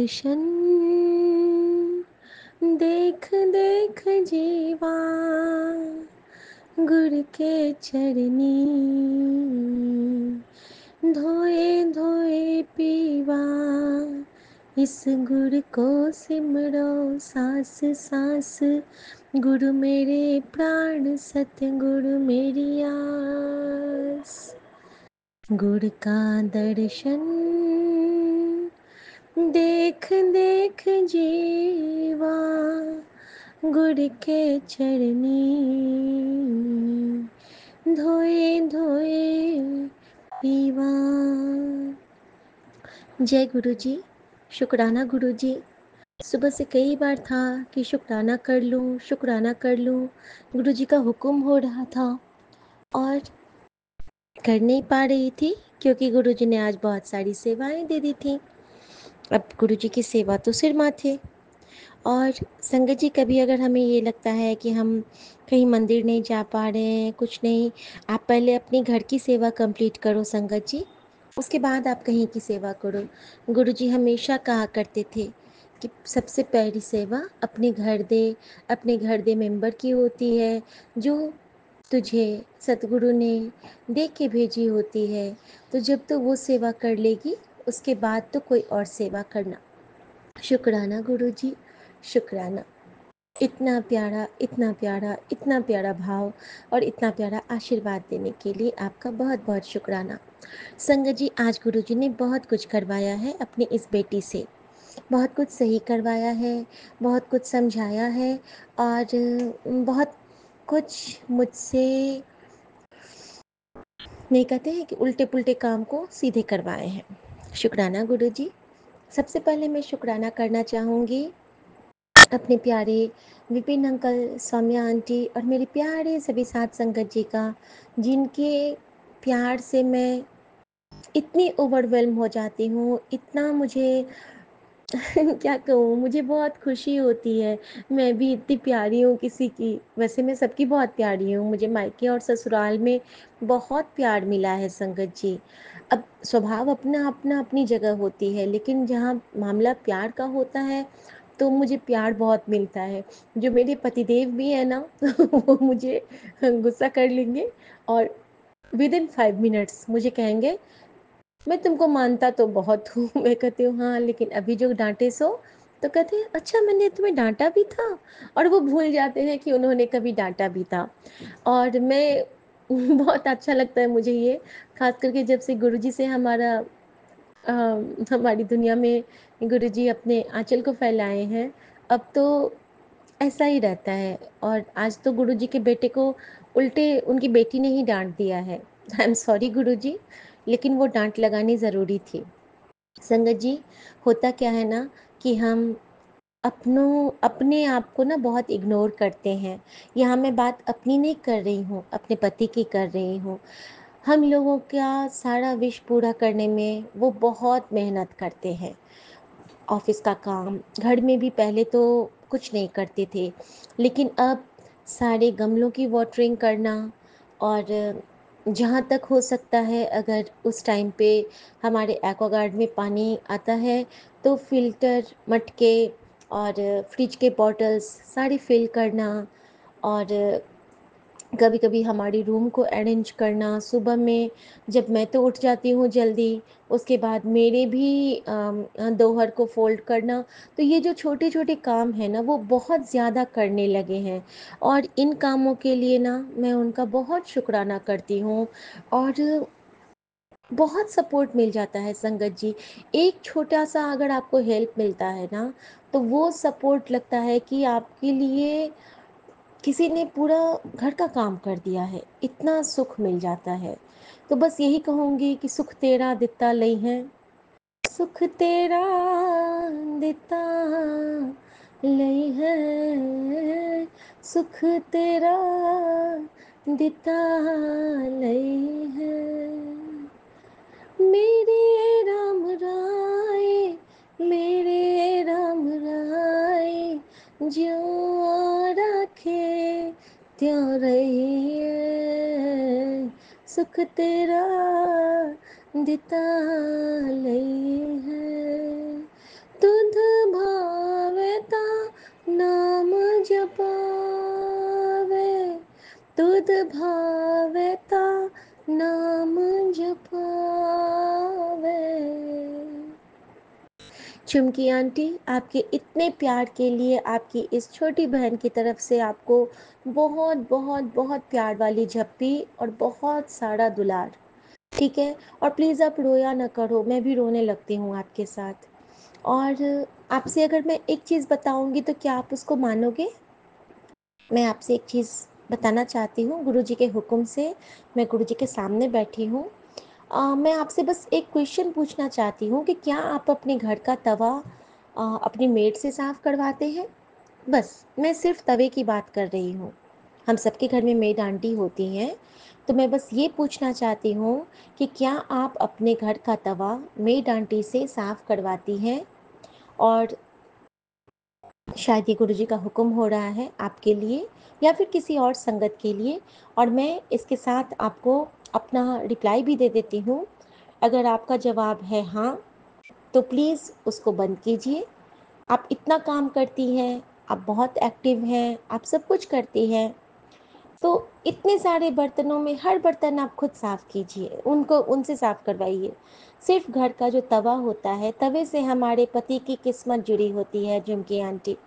दर्शन देख देख जीवा गुर के चरनी धोए धोए पीवा इस गुर को सिमरो सांस सांस गुरु मेरे प्राण सतगुरु मेरी आस। गुर का दर्शन देख देख जीवा गुर के चरनी धोए धोए पीवा। जय गुरु जी। शुक्राना गुरु जी। सुबह से कई बार था कि शुक्राना कर लूँ शुक्राना कर लूँ, गुरु जी का हुक्म हो रहा था और कर नहीं पा रही थी क्योंकि गुरु जी ने आज बहुत सारी सेवाएं दे दी थी। अब गुरु जी की सेवा तो सिर माथे। और संगत जी, कभी अगर हमें ये लगता है कि हम कहीं मंदिर नहीं जा पा रहे हैं, कुछ नहीं, आप पहले अपनी घर की सेवा कंप्लीट करो संगत जी, उसके बाद आप कहीं की सेवा करो। गुरु जी हमेशा कहा करते थे कि सबसे पहली सेवा अपने घर दे मेंबर की होती है, जो तुझे सतगुरु ने दे के भेजी होती है। तो जब तो वो सेवा कर लेगी, उसके बाद तो कोई और सेवा करना। शुक्राना गुरु जी, शुक्राना। इतना प्यारा इतना प्यारा इतना प्यारा भाव और इतना प्यारा आशीर्वाद देने के लिए आपका बहुत बहुत शुक्राना। संगत जी, आज गुरु जी ने बहुत कुछ करवाया है अपनी इस बेटी से, बहुत कुछ सही करवाया है, बहुत कुछ समझाया है और बहुत कुछ मुझसे नहीं कहते हैं कि उल्टे पुल्टे काम को सीधे करवाए हैं। शुक्राना गुरु जी। सबसे पहले मैं शुक्राना करना चाहूँगी अपने प्यारे विपिन अंकल, सौम्या आंटी और मेरे प्यारे सभी साथ संगत जी का, जिनके प्यार से मैं इतनी ओवरवेल्म हो जाती हूँ, इतना मुझे क्या कहूँ, मुझे बहुत खुशी होती है। मैं भी इतनी प्यारी हूँ किसी की, वैसे मैं सबकी बहुत प्यारी हूँ, मुझे मायके और ससुराल में बहुत प्यार मिला है संगत जी। अब स्वभाव अपना अपना अपनी जगह होती है, लेकिन जहाँ मामला प्यार का होता है तो मुझे प्यार बहुत मिलता है। जो मेरे पतिदेव भी है ना वो मुझे गुस्सा कर लेंगे और विदिन 5 मिनट्स मुझे कहेंगे, मैं तुमको मानता तो बहुत हूँ। मैं कहती हूँ हाँ, लेकिन अभी जो डांटे सो, तो कहते हैं अच्छा मैंने तुम्हें डांटा भी था, और वो भूल जाते हैं कि उन्होंने कभी डांटा भी था। और मैं बहुत अच्छा लगता है मुझे ये, खास करके जब से गुरुजी से हमारी दुनिया में गुरुजी अपने आंचल को फैलाए हैं, अब तो ऐसा ही रहता है। और आज तो गुरुजी के बेटे को उल्टे उनकी बेटी ने ही डांट दिया है। आई एम सॉरी गुरुजी, लेकिन वो डांट लगानी ज़रूरी थी। संगत जी, होता क्या है ना कि हम अपने आप को ना बहुत इग्नोर करते हैं। यहाँ मैं बात अपनी नहीं कर रही हूँ, अपने पति की कर रही हूँ। हम लोगों का सारा विश पूरा करने में वो बहुत मेहनत करते हैं। ऑफिस का काम, घर में भी पहले तो कुछ नहीं करते थे, लेकिन अब सारे गमलों की वाटरिंग करना, और जहाँ तक हो सकता है अगर उस टाइम पे हमारे एक्वागार्ड में पानी आता है तो फिल्टर, मटके और फ्रिज के बॉटल्स सारे फिल करना। और कभी कभी हमारी रूम को अरेंज करना, सुबह में जब मैं तो उठ जाती हूँ जल्दी, उसके बाद मेरे भी दोहर को फोल्ड करना। तो ये जो छोटे छोटे काम हैं ना, वो बहुत ज़्यादा करने लगे हैं, और इन कामों के लिए ना मैं उनका बहुत शुक्राना करती हूँ। और बहुत सपोर्ट मिल जाता है संगत जी। एक छोटा सा अगर आपको हेल्प मिलता है ना, तो वो सपोर्ट लगता है कि आपके लिए किसी ने पूरा घर का काम कर दिया है, इतना सुख मिल जाता है। तो बस यही कहूँगी कि सुख तेरा दिता लई है, सुख तेरा दिता लई है, सुख तेरा दिता लई है। मेरे राम राय, मेरे राम राय, ज्यों राखे त्यों रहिए, सुख तेरा दिता लई है। तुध भावेता नाम जपावे, तुध भावेता नाम जपावे। चुमकी आंटी, आपके इतने प्यार के लिए आपकी इस छोटी बहन की तरफ से आपको बहुत बहुत बहुत प्यार वाली झप्पी और बहुत सारा दुलार। ठीक है, और प्लीज़ आप रोया ना करो, मैं भी रोने लगती हूँ आपके साथ। और आपसे अगर मैं एक चीज़ बताऊंगी तो क्या आप उसको मानोगे? मैं आपसे एक चीज़ बताना चाहती हूँ, गुरुजी के हुक्म से मैं गुरुजी के सामने बैठी हूँ। मैं आपसे बस एक क्वेश्चन पूछना चाहती हूँ कि क्या आप अपने घर का तवा अपनी मेड से साफ़ करवाते हैं? बस मैं सिर्फ तवे की बात कर रही हूँ। हम सबके घर में मेड आंटी होती हैं, तो मैं बस ये पूछना चाहती हूँ कि क्या आप अपने घर का तवा मेड आंटी से साफ़ करवाती हैं? और शायद ये गुरुजी का हुक्म हो रहा है आपके लिए या फिर किसी और संगत के लिए। और मैं इसके साथ आपको अपना रिप्लाई भी दे देती हूँ। अगर आपका जवाब है हाँ, तो प्लीज़ उसको बंद कीजिए। आप इतना काम करती हैं, आप बहुत एक्टिव हैं, आप सब कुछ करती हैं, तो इतने सारे बर्तनों में हर बर्तन आप खुद साफ़ कीजिए, उनको उनसे साफ़ करवाइए। सिर्फ घर का जो तवा होता है, तवे से हमारे पति की किस्मत जुड़ी होती है झुमकी आंटी।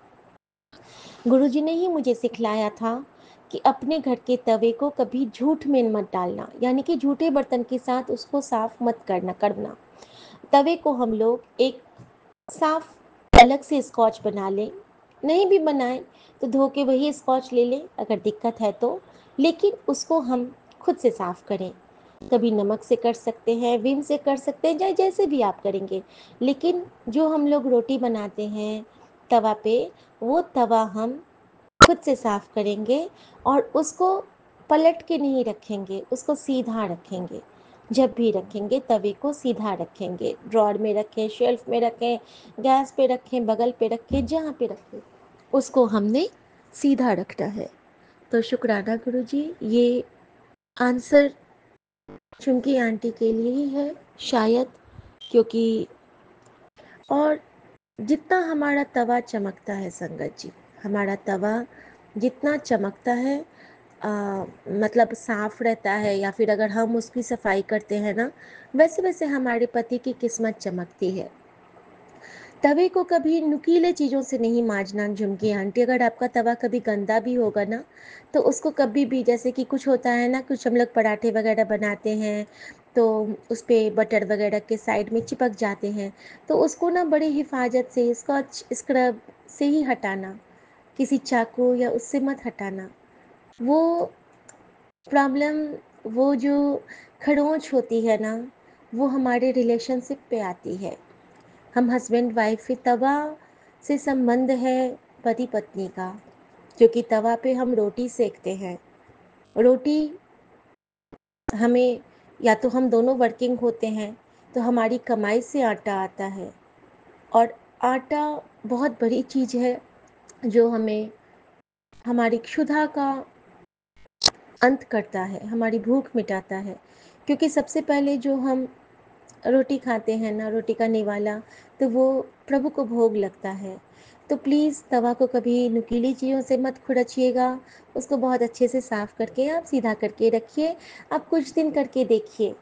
गुरुजी ने ही मुझे सिखलाया था कि अपने घर के तवे को कभी झूठ में मत डालना, यानी कि झूठे बर्तन के साथ उसको साफ मत करना। तवे को हम लोग एक साफ अलग से स्कॉच बना लें, नहीं भी बनाएं तो धो के वही स्कॉच ले लें अगर दिक्कत है तो, लेकिन उसको हम खुद से साफ करें। कभी नमक से कर सकते हैं, विम से कर सकते हैं, जैसे भी आप करेंगे। लेकिन जो हम लोग रोटी बनाते हैं तवा पे, वो तवा हम खुद से साफ करेंगे और उसको पलट के नहीं रखेंगे, उसको सीधा रखेंगे। जब भी रखेंगे तवे को सीधा रखेंगे, ड्रॉर में रखें, शेल्फ में रखें, गैस पे रखें, बगल पे रखें, जहाँ पे रखें उसको हमने सीधा रखना है। तो शुक्राना गुरुजी, ये आंसर चुमकी आंटी के लिए ही है शायद, क्योंकि और जितना हमारा तवा चमकता है संगत जी, हमारा तवा जितना चमकता है, मतलब साफ रहता है, या फिर अगर हम उसकी सफाई करते हैं ना, वैसे वैसे हमारे पति की किस्मत चमकती है। तवे को कभी नुकीले चीज़ों से नहीं मांजना झुमकी आंटी। अगर आपका तवा कभी गंदा भी होगा ना, तो उसको कभी भी, जैसे कि कुछ होता है ना, कुछ हम लोग पराठे वगैरह बनाते हैं तो उस पर बटर वगैरह के साइड में चिपक जाते हैं, तो उसको ना बड़ी हिफाजत से स्कॉच स्क्रब से ही हटाना, किसी चाकू या उससे मत हटाना। वो प्रॉब्लम, वो जो खरोंच होती है ना, वो हमारे रिलेशनशिप पे आती है। हम हस्बैंड वाइफ, तवा से संबंध है पति पत्नी का, क्योंकि तवा पे हम रोटी सेकते हैं। रोटी हमें, या तो हम दोनों वर्किंग होते हैं तो हमारी कमाई से आटा आता है, और आटा बहुत बड़ी चीज़ है जो हमें हमारी क्षुधा का अंत करता है, हमारी भूख मिटाता है। क्योंकि सबसे पहले जो हम रोटी खाते हैं ना, रोटी का निवाला, तो वो प्रभु को भोग लगता है। तो प्लीज़ तवा को कभी नुकीली चीज़ों से मत खुरचिएगा, उसको बहुत अच्छे से साफ़ करके आप सीधा करके रखिए। आप कुछ दिन करके देखिए,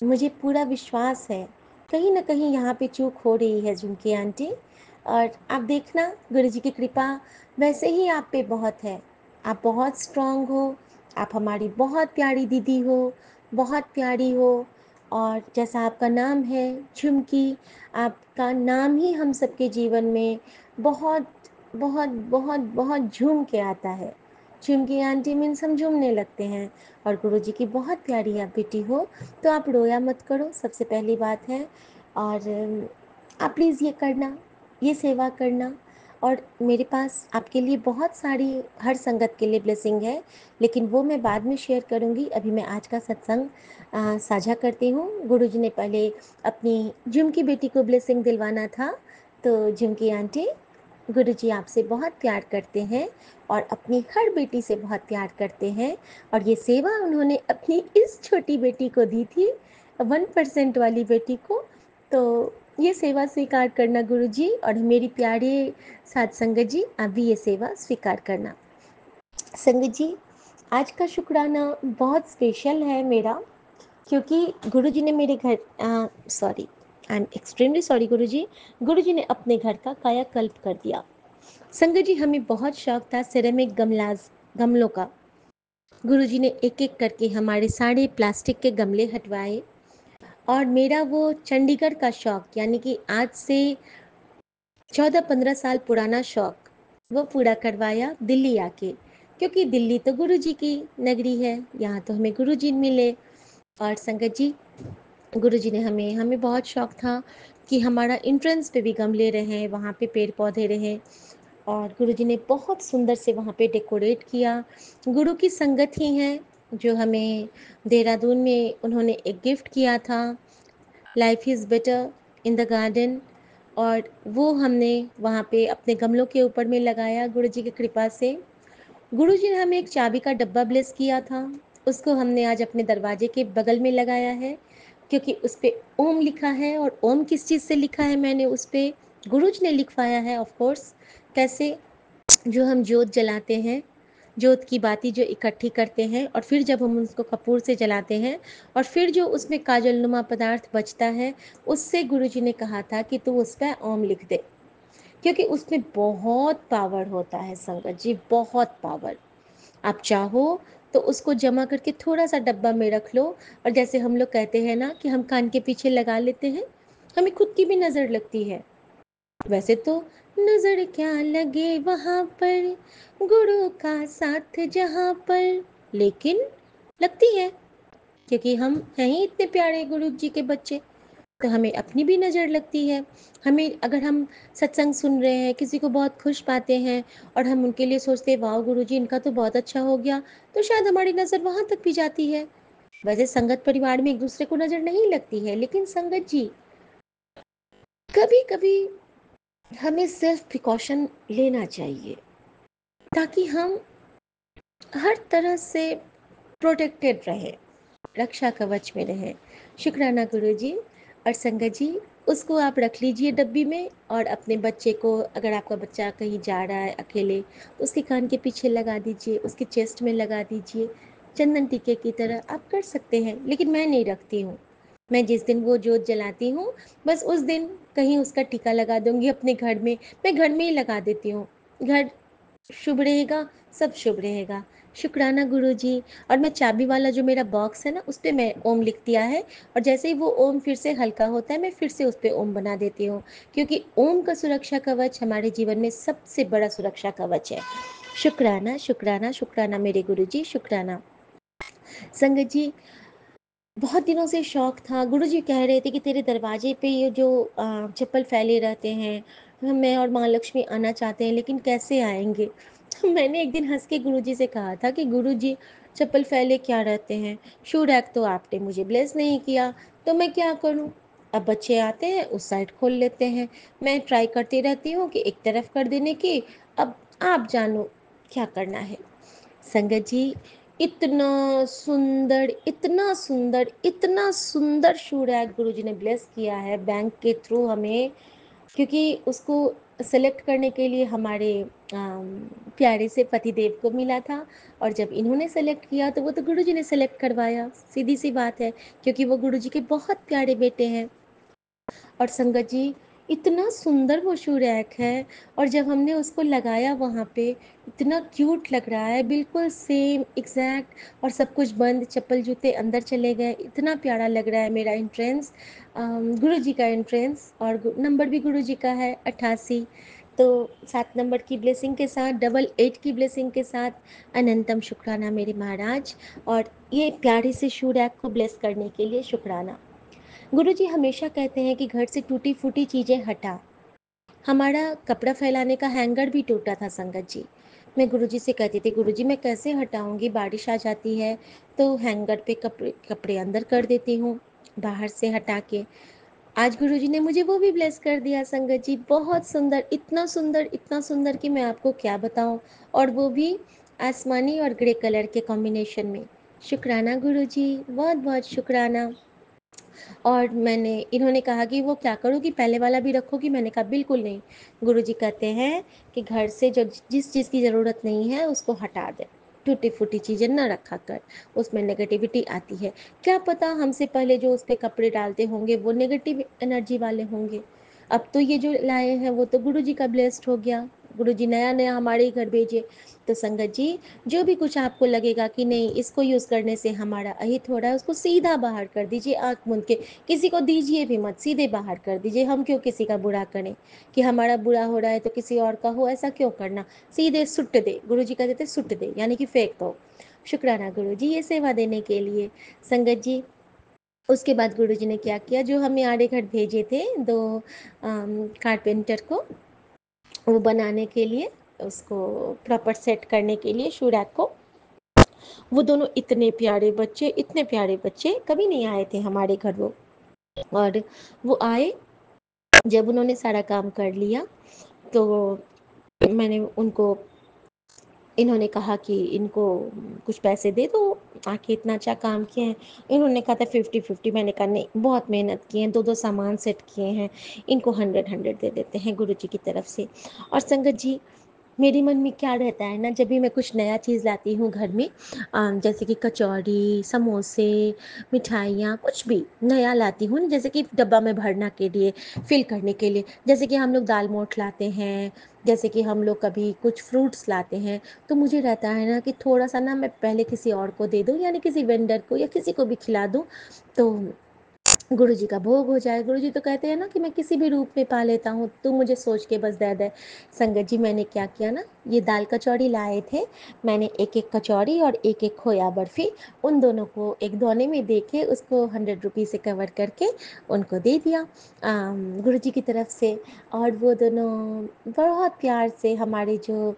मुझे पूरा विश्वास है कहीं ना कहीं यहाँ पे चूक हो रही है झुमकी आंटी। और आप देखना गुरुजी की कृपा वैसे ही आप पे बहुत है। आप बहुत स्ट्रांग हो, आप हमारी बहुत प्यारी दीदी हो, बहुत प्यारी हो। और जैसा आपका नाम है झुमकी, आपका नाम ही हम सबके जीवन में बहुत बहुत बहुत बहुत झूम के आता है। झुमकी आंटी मीन्स हम झूमने लगते हैं। और गुरुजी की बहुत प्यारी आप बेटी हो, तो आप रोया मत करो, सबसे पहली बात है। और आप प्लीज़ ये करना, ये सेवा करना। और मेरे पास आपके लिए बहुत सारी हर संगत के लिए ब्लेसिंग है, लेकिन वो मैं बाद में शेयर करूँगी। अभी मैं आज का सत्संग साझा करती हूँ। गुरुजी ने पहले अपनी झुमकी बेटी को ब्लेसिंग दिलवाना था। तो झुमकी आंटी, गुरुजी आपसे बहुत प्यार करते हैं और अपनी हर बेटी से बहुत प्यार करते हैं। और ये सेवा उन्होंने अपनी इस छोटी बेटी को दी थी, 1% वाली बेटी को। तो ये सेवा स्वीकार करना गुरुजी, और मेरी प्यारे साथ संगत जी, आप भी ये सेवा स्वीकार करना। संगत जी, आज का शुक्राना बहुत स्पेशल है मेरा, क्योंकि गुरुजी ने मेरे घर sorry, I am extremely sorry गुरुजी, गुरुजी ने अपने घर का कायाकल्प कर दिया। संगत जी, हमें बहुत शौक था सिरेमिक गमलों का। गुरुजी ने एक एक करके हमारे सारे प्लास्टिक के गमले हटवाए, और मेरा वो चंडीगढ़ का शौक, यानी कि आज से 14-15 साल पुराना शौक, वो पूरा करवाया दिल्ली आके, क्योंकि दिल्ली तो गुरुजी की नगरी है, यहाँ तो हमें गुरुजी मिले। और संगत जी, गुरुजी ने हमें बहुत शौक था कि हमारा एंट्रेंस पे भी गमले रहें, वहाँ पे पेड़ पौधे रहें, और गुरुजी ने बहुत सुंदर से वहाँ पे डेकोरेट किया। गुरु की संगत ही हैं जो हमें देहरादून में उन्होंने एक गिफ्ट किया था, life is better in the garden, और वो हमने वहाँ पे अपने गमलों के ऊपर में लगाया गुरुजी की कृपा से। गुरुजी ने हमें एक चाबी का डब्बा ब्लेस किया था, उसको हमने आज अपने दरवाजे के बगल में लगाया है, क्योंकि उस पे ओम लिखा है। और ओम किस चीज़ से लिखा है मैंने उस पे, गुरुजी ने लिखवाया है ऑफ कोर्स। कैसे? जो हम जोत जलाते हैं, जोत की बाती जो इकट्ठी करते हैं, और फिर जब हम उसको कपूर से जलाते हैं, और फिर जो उसमें काजलनुमा पदार्थ बचता है, उससे गुरुजी ने कहा था कि तू उस पर ओम लिख दे, क्योंकि उसमें बहुत पावर होता है संगत जी, बहुत पावर। आप चाहो तो उसको जमा करके थोड़ा सा डब्बा में रख लो, और जैसे हम लोग कहते हैं ना कि हम कान के पीछे लगा लेते हैं, हमें खुद की भी नज़र लगती है। वैसे तो नजर क्या लगे वहां पर, गुरु का साथ जहां पर, लेकिन लगती है, क्योंकि हम हैं ही इतने प्यारे गुरु जी के बच्चे, तो हमें अपनी भी नज़र लगती है। हमें, अगर हम सत्संग सुन रहे हैं, किसी को बहुत खुश पाते हैं, और हम उनके लिए सोचते हैं वाह गुरु जी इनका तो बहुत अच्छा हो गया, तो शायद हमारी नज़र वहां तक भी जाती है। वैसे संगत परिवार में एक दूसरे को नज़र नहीं लगती है, लेकिन संगत जी, कभी कभी हमें सेल्फ प्रिकॉशन लेना चाहिए, ताकि हम हर तरह से प्रोटेक्टेड रहे, रक्षा कवच में रहे। शुक्राना गुरु जी। और संगत जी, उसको आप रख लीजिए डब्बी में, और अपने बच्चे को, अगर आपका बच्चा कहीं जा रहा है अकेले, तो उसके कान के पीछे लगा दीजिए, उसके चेस्ट में लगा दीजिए, चंदन टीके की तरह आप कर सकते हैं। लेकिन मैं नहीं रखती हूँ, मैं जिस दिन वो जोत जलाती हूँ, बस उस दिन कहीं उसका टीका लगा दूंगी अपने घर में, मैं घर में ही लगा देती हूँ। घर शुभ रहेगा, सब शुभ रहेगा। शुक्राना गुरुजी। और मैं चाबी वाला जो मेरा बॉक्स है ना, उस पे मैं ओम लिख दिया है, और जैसे ही वो ओम फिर से हल्का होता है, मैं फिर से उस पे ओम बना देती हूँ, क्योंकि ओम का सुरक्षा कवच हमारे जीवन में सबसे बड़ा सुरक्षा कवच है। शुक्राना शुक्राना शुक्राना मेरे गुरुजी, शुक्राना। संगत जी, बहुत दिनों से शौक था, गुरुजी कह रहे थे कि तेरे दरवाजे पे ये जो चप्पल फैले रहते हैं, मैं और माँ लक्ष्मी आना चाहते हैं, लेकिन कैसे आएंगे? तो मैंने एक दिन हंस के गुरुजी से कहा था कि गुरुजी, चप्पल फैले क्या रहते हैं, शू रैक तो आपने मुझे ब्लेस नहीं किया, तो मैं क्या करूं? अब बच्चे आते हैं उस साइड खोल लेते हैं, मैं ट्राई करती रहती हूँ कि एक तरफ कर देने की, अब आप जानो क्या करना है। संगत जी, इतना सुंदर, इतना सुंदर, इतना सुंदर शू रैक गुरु जी ने ब्लेस किया है बैंक के थ्रू हमें, क्योंकि उसको सेलेक्ट करने के लिए हमारे प्यारे से पतिदेव को मिला था, और जब इन्होंने सेलेक्ट किया तो वो तो गुरु जी ने सेलेक्ट करवाया, सीधी सी बात है, क्योंकि वो गुरु जी के बहुत प्यारे बेटे हैं। और संगत जी, इतना सुंदर वो शू रैक है, और जब हमने उसको लगाया वहाँ पे, इतना क्यूट लग रहा है, बिल्कुल सेम एग्जैक्ट, और सब कुछ बंद, चप्पल जूते अंदर चले गए, इतना प्यारा लग रहा है मेरा एंट्रेंस, गुरु जी का एंट्रेंस, और नंबर भी गुरु जी का है 88, तो 7 नंबर की ब्लेसिंग के साथ, 88 की ब्लेसिंग के साथ अनंतम शुक्राना मेरे महाराज, और ये प्यारे से शू रैक को ब्लेस करने के लिए शुक्राना। गुरुजी हमेशा कहते हैं कि घर से टूटी फूटी चीज़ें हटा। हमारा कपड़ा फैलाने का हैंगर भी टूटा था संगत जी। मैं गुरुजी से कहती थी, गुरुजी मैं कैसे हटाऊंगी, बारिश आ जाती है तो हैंगर पे कपड़े कपड़े अंदर कर देती हूँ बाहर से हटा के। आज गुरुजी ने मुझे वो भी ब्लेस कर दिया संगत जी, बहुत सुंदर, इतना सुंदर कि मैं आपको क्या बताऊं, और वो भी आसमानी और ग्रे कलर के कॉम्बिनेशन में। शुक्राना गुरुजी, बहुत बहुत शुक्राना। और इन्होंने कहा कि वो क्या करूँ, कि पहले वाला भी रखोगी? मैंने कहा बिल्कुल नहीं। गुरुजी कहते हैं कि घर से जो जिस चीज़ की ज़रूरत नहीं है उसको हटा दे, टूटी-फूटी चीज़ें ना रखा कर, उसमें नेगेटिविटी आती है। क्या पता हमसे पहले जो उस पे कपड़े डालते होंगे वो नेगेटिव एनर्जी वाले होंगे। अब तो ये जो लाए हैं वो तो गुरुजी का ब्लेस्ड हो गया, गुरुजी नया-नया हमारे ही घर भेजे। तो संगत जी, जो भी कुछ आपको लगेगा कि नहीं इसको यूज़ करने से हमारा अहित हो रहा है, उसको सीधा बाहर कर दीजिए आँख मूंद के। किसी को दीजिए भी मत, सीधे बाहर कर दीजिए। हम क्यों किसी का बुरा करें, कि हमारा बुरा हो रहा है तो किसी और का हो, ऐसा क्यों करना। सीधे सुट्ट दे, गुरुजी कहते थे सुट्ट दे, यानी कि फेंक दो। शुक्राना गुरुजी ये सेवा देने के लिए। संगत जी, उसके बाद गुरुजी ने क्या किया, जो हमें आड़े घर भेजे थे दो कारपेंटर को, वो बनाने के लिए, उसको प्रॉपर सेट करने के लिए शू रैक को, वो दोनों इतने प्यारे बच्चे, इतने प्यारे बच्चे कभी नहीं आए थे हमारे घर वो। और वो आए, जब उन्होंने सारा काम कर लिया तो मैंने उनको, इन्होंने कहा कि इनको कुछ पैसे दे दो, आके इतना अच्छा काम किए हैं। इन्होंने कहा था 50-50। मैंने कहा नहीं, बहुत मेहनत की है, दो दो सामान सेट किए हैं, इनको 100-100 दे देते हैं गुरु जी की तरफ से। और संगत जी, मेरे मन में क्या रहता है ना, जब भी मैं कुछ नया चीज़ लाती हूँ घर में, जैसे कि कचौड़ी, समोसे, मिठाइयाँ, कुछ भी नया लाती हूँ, जैसे कि डब्बा में भरना के लिए, फिल करने के लिए, जैसे कि हम लोग दाल मोठ लाते हैं, जैसे कि हम लोग कभी कुछ फ्रूट्स लाते हैं, तो मुझे रहता है ना कि थोड़ा सा ना मैं पहले किसी और को दे दूँ, यानी किसी वेंडर को या किसी को भी खिला दूँ, तो गुरु जी का भोग हो जाए। गुरु जी तो कहते हैं ना कि मैं किसी भी रूप में पा लेता हूँ, तू मुझे सोच के बस दे दे। संगत जी, मैंने क्या किया ना, ये दाल कचौड़ी लाए थे, मैंने एक एक कचौड़ी और एक एक खोया बर्फी, उन दोनों को एक दोने में दे के उसको 100 रुपीज़ से कवर करके उनको दे दिया गुरु जी की तरफ से। और वो दोनों बहुत प्यार से हमारे जो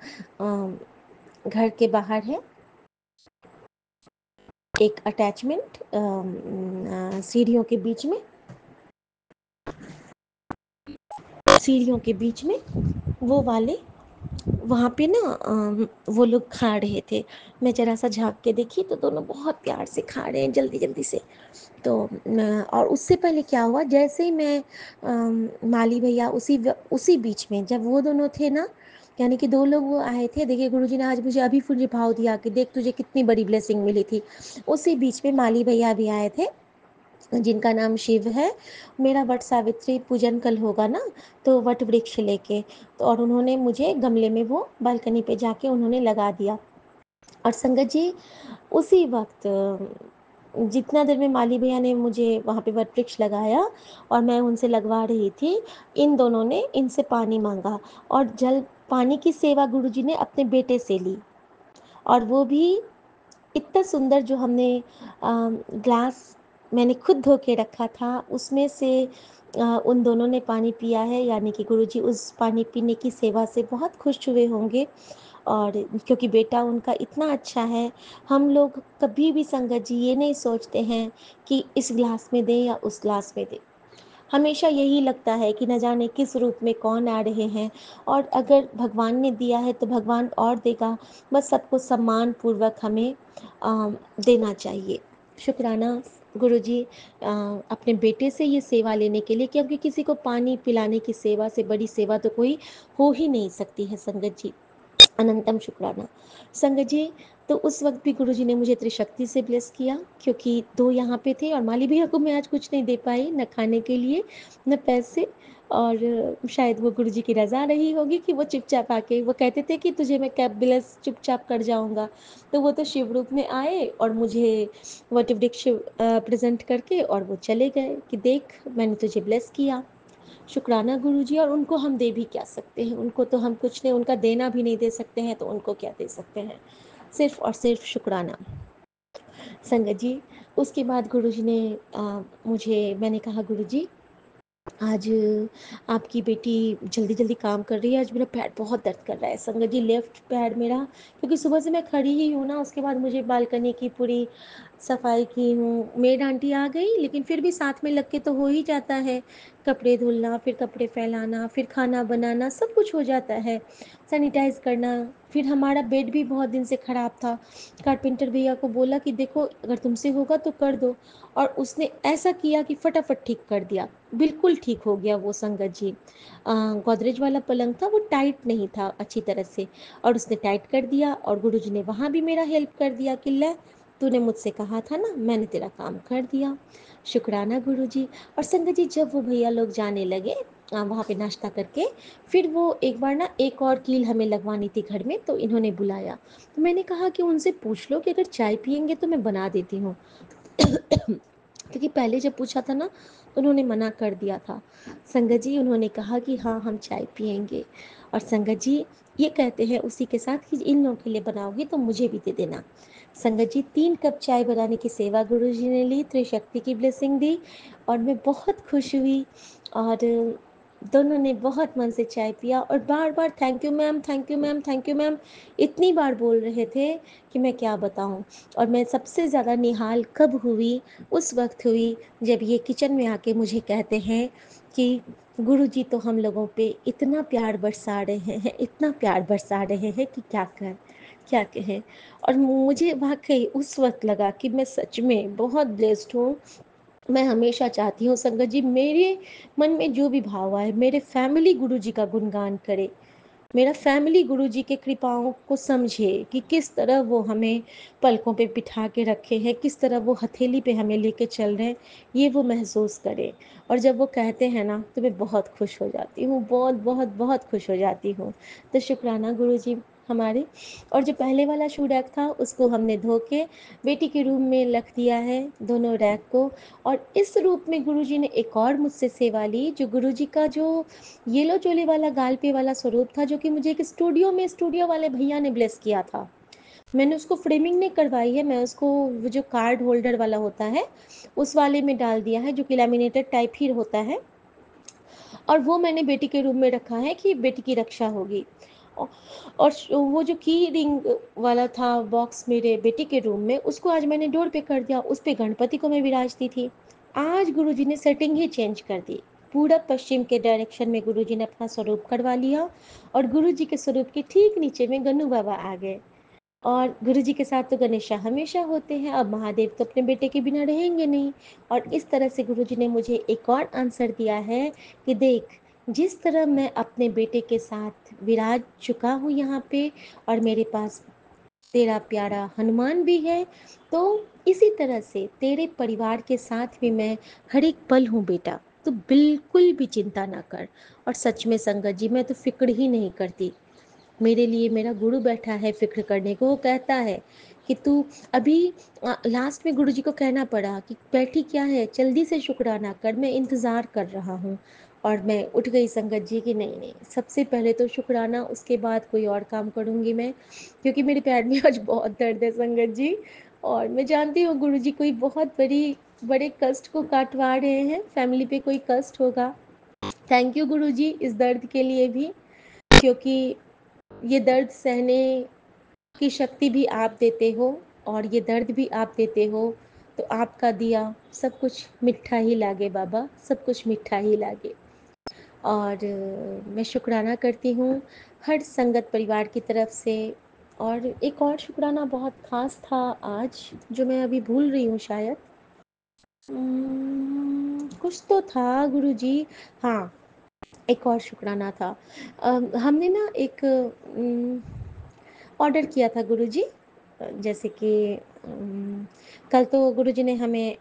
घर के बाहर है एक अटैचमेंट, सीढ़ियों के बीच में, सीढ़ियों के बीच में वो वाले, वहाँ पे ना वो लोग खा रहे थे। मैं ज़रा सा झाँक के देखी तो दोनों बहुत प्यार से खा रहे हैं, जल्दी जल्दी से। तो और उससे पहले क्या हुआ, जैसे ही मैं माली भैया उसी बीच में जब वो दोनों थे ना, यानी कि दो लोग वो आए थे, देखिए गुरुजी ने आज मुझे अभी फिर भाव दिया कि देख तुझे कितनी बड़ी ब्लेसिंग मिली थी। उसी बीच में माली भैया भी आए थे, जिनका नाम शिव है। मेरा वट सावित्री पूजन कल होगा ना, तो वट वृक्ष लेके, तो और उन्होंने मुझे गमले में वो बालकनी पे जाके उन्होंने लगा दिया। और संगत जी, उसी वक्त जितना देर में माली भैया ने मुझे वहाँ पे वट वृक्ष लगाया और मैं उनसे लगवा रही थी, इन दोनों ने इनसे पानी मांगा, और जल पानी की सेवा गुरुजी ने अपने बेटे से ली। और वो भी इतना सुंदर, जो हमने ग्लास मैंने खुद धो के रखा था उसमें से उन दोनों ने पानी पिया है, यानी कि गुरुजी उस पानी पीने की सेवा से बहुत खुश हुए होंगे। और क्योंकि बेटा उनका इतना अच्छा है, हम लोग कभी भी संगत जी ये नहीं सोचते हैं कि इस ग्लास में दें या उस ग्लास में दें। हमेशा यही लगता है कि न जाने किस रूप में कौन आ रहे हैं, और अगर भगवान ने दिया है तो भगवान और देगा। बस सबको सम्मान पूर्वक हमें देना चाहिए। शुक्राना गुरुजी, अपने बेटे से ये सेवा लेने के लिए, क्योंकि किसी को पानी पिलाने की सेवा से बड़ी सेवा तो कोई हो ही नहीं सकती है संगत जी। अनंतम शुक्राना। संगत जी, तो उस वक्त भी गुरुजी ने मुझे त्रिशक्ति से ब्लेस किया, क्योंकि दो यहाँ पे थे और माली भैया को मैं आज कुछ नहीं दे पाई, न खाने के लिए न पैसे। और शायद वो गुरुजी की रज़ा रही होगी कि वो चुपचाप आके, वो कहते थे कि तुझे मैं कैब ब्लेस चुपचाप कर जाऊंगा, तो वो तो शिव रूप में आए और मुझे वट वृक्ष प्रेजेंट करके और वो चले गए कि देख मैंने तुझे ब्लेस किया। शुक्राना गुरुजी। और उनको हम दे भी क्या सकते हैं, उनको तो हम कुछ नहीं, उनका देना भी नहीं दे सकते हैं, तो उनको क्या दे सकते हैं, सिर्फ और सिर्फ शुक्राना। संगत जी, उसके बाद गुरुजी ने मुझे, मैंने कहा गुरुजी आज आपकी बेटी जल्दी जल्दी काम कर रही है, आज मेरा पैर बहुत दर्द कर रहा है संगत जी, लेफ्ट पैर मेरा, क्योंकि सुबह से मैं खड़ी ही हूँ ना, उसके बाद मुझे बालकनी की पूरी सफाई की हूँ, मेड आंटी आ गई लेकिन फिर भी साथ में लग के तो हो ही जाता है। कपड़े धुलना, फिर कपड़े फैलाना, फिर खाना बनाना, सब कुछ हो जाता है। सैनिटाइज़ करना, फिर हमारा बेड भी बहुत दिन से ख़राब था। कारपेंटर भैया को बोला कि देखो अगर तुमसे होगा तो कर दो, और उसने ऐसा किया कि फटाफट ठीक कर दिया। बिल्कुल ठीक हो गया वो संगत जी। गोदरेज वाला पलंग था, वो टाइट नहीं था अच्छी तरह से, और उसने टाइट कर दिया, और गुरुजी ने वहाँ भी मेरा हेल्प कर दिया कि ले, तूने मुझसे कहा था ना, मैंने तेरा काम कर दिया। शुक्राना गुरुजी। और संगत जी जब वो भैया लोग जाने लगे वहाँ पे नाश्ता करके, फिर वो एक बार ना एक और कील हमें लगवानी थी घर में, तो इन्होंने बुलाया। तो मैंने कहा कि उनसे पूछ लो कि अगर चाय पियेंगे तो मैं बना देती हूँ। क्योंकि पहले जब पूछा था ना तो उन्होंने मना कर दिया था। संगत जी उन्होंने कहा कि हाँ हम चाय पियेंगे। और संगत जी ये कहते हैं उसी के साथ कि इन लोगों के लिए बनाओगी तो मुझे भी दे देना। संगत जी 3 कप चाय बनाने की सेवा गुरु जी ने ली, त्रिशक्ति की ब्लेसिंग दी, और मैं बहुत खुश हुई। और दोनों ने बहुत मन से चाय पिया, और बार बार thank you ma'am, thank you ma'am, thank you ma'am इतनी बार बोल रहे थे कि मैं क्या बताऊं। और मैं सबसे ज़्यादा निहाल कब हुई, उस वक्त हुई जब ये किचन में आके मुझे कहते हैं कि गुरुजी तो हम लोगों पे इतना प्यार बरसा रहे हैं, इतना प्यार बरसा रहे हैं कि क्या कहें। और मुझे वाकई उस वक्त लगा कि मैं सच में बहुत ब्लेस्ड हूँ। मैं हमेशा चाहती हूँ संगत जी, मेरे मन में जो भी भाव आए, मेरे फैमिली गुरुजी का गुणगान करे, मेरा फैमिली गुरुजी के कृपाओं को समझे कि किस तरह वो हमें पलकों पे बिठा के रखे हैं, किस तरह वो हथेली पे हमें लेके चल रहे हैं, ये वो महसूस करे। और जब वो कहते हैं ना तो मैं बहुत खुश हो जाती हूँ, बहुत बहुत बहुत खुश हो जाती हूँ। तो शुक्राना गुरुजी हमारे। और जो पहले वाला शू रैक था उसको हमने धो के बेटी के रूम में रख दिया है, दोनों रैक को। और इस रूप में गुरुजी ने एक और मुझसे सेवा ली, जो गुरुजी का जो येलो चोले वाला गाल पे वाला स्वरूप था, जो कि मुझे एक स्टूडियो वाले भैया ने ब्लेस किया था। मैंने उसको फ्रेमिंग नहीं करवाई है, मैं उसको वो जो कार्ड होल्डर वाला होता है उस वाले में डाल दिया है, जो कि लैमिनेटेड टाइप ही होता है। और वो मैंने बेटी के रूम में रखा है कि बेटी की रक्षा होगी। औ- और वो जो की रिंग वाला था बॉक्स मेरे बेटी के रूम में, उसको आज मैंने डोर पे कर दिया, उस पे गणपति को मैं विराजती थी। आज गुरुजी ने सेटिंग ही चेंज कर दी। पूरब पश्चिम के डायरेक्शन में गुरुजी ने अपना स्वरूप करवा लिया, और गुरुजी के स्वरूप के ठीक नीचे में गन्नू बाबा आ गए। और गुरुजी के साथ तो गणेशा हमेशा होते हैं, अब महादेव तो अपने बेटे के बिना रहेंगे नहीं। और इस तरह से गुरुजी ने मुझे एक और आंसर दिया है कि देख, जिस तरह मैं अपने बेटे के साथ विराज चुका हूँ यहाँ पे, और मेरे पास तेरा प्यारा हनुमान भी है, तो इसी तरह से तेरे परिवार के साथ भी मैं हर एक पल हूँ बेटा, तो बिल्कुल भी चिंता ना कर। और सच में संगत जी मैं तो फिक्र ही नहीं करती। मेरे लिए मेरा गुरु बैठा है फिक्र करने को, वो कहता है कि तू अभी लास्ट में गुरु जी को कहना पड़ा कि बैठी क्या है, जल्दी से शुक्राना कर, मैं इंतज़ार कर रहा हूँ। और मैं उठ गई संगत जी कि नहीं नहीं, सबसे पहले तो शुक्राना, उसके बाद कोई और काम करूँगी मैं, क्योंकि मेरे पैर में आज बहुत दर्द है संगत जी। और मैं जानती हूँ गुरु जी कोई बहुत बड़े कष्ट को काटवा रहे हैं, फैमिली पे कोई कष्ट होगा। थैंक यू गुरु जी इस दर्द के लिए भी, क्योंकि ये दर्द सहने की शक्ति भी आप देते हो, और ये दर्द भी आप देते हो। तो आपका दिया सब कुछ मिठा ही लागे बाबा, सब कुछ मिठा ही लागे। और मैं शुक्राना करती हूँ हर संगत परिवार की तरफ से। और एक और शुक्राना बहुत ख़ास था आज, जो मैं अभी भूल रही हूँ शायद। कुछ तो था गुरुजी। हाँ, एक और शुक्राना था। हमने ना एक ऑर्डर किया था गुरुजी, जैसे कि कल तो गुरुजी ने हमें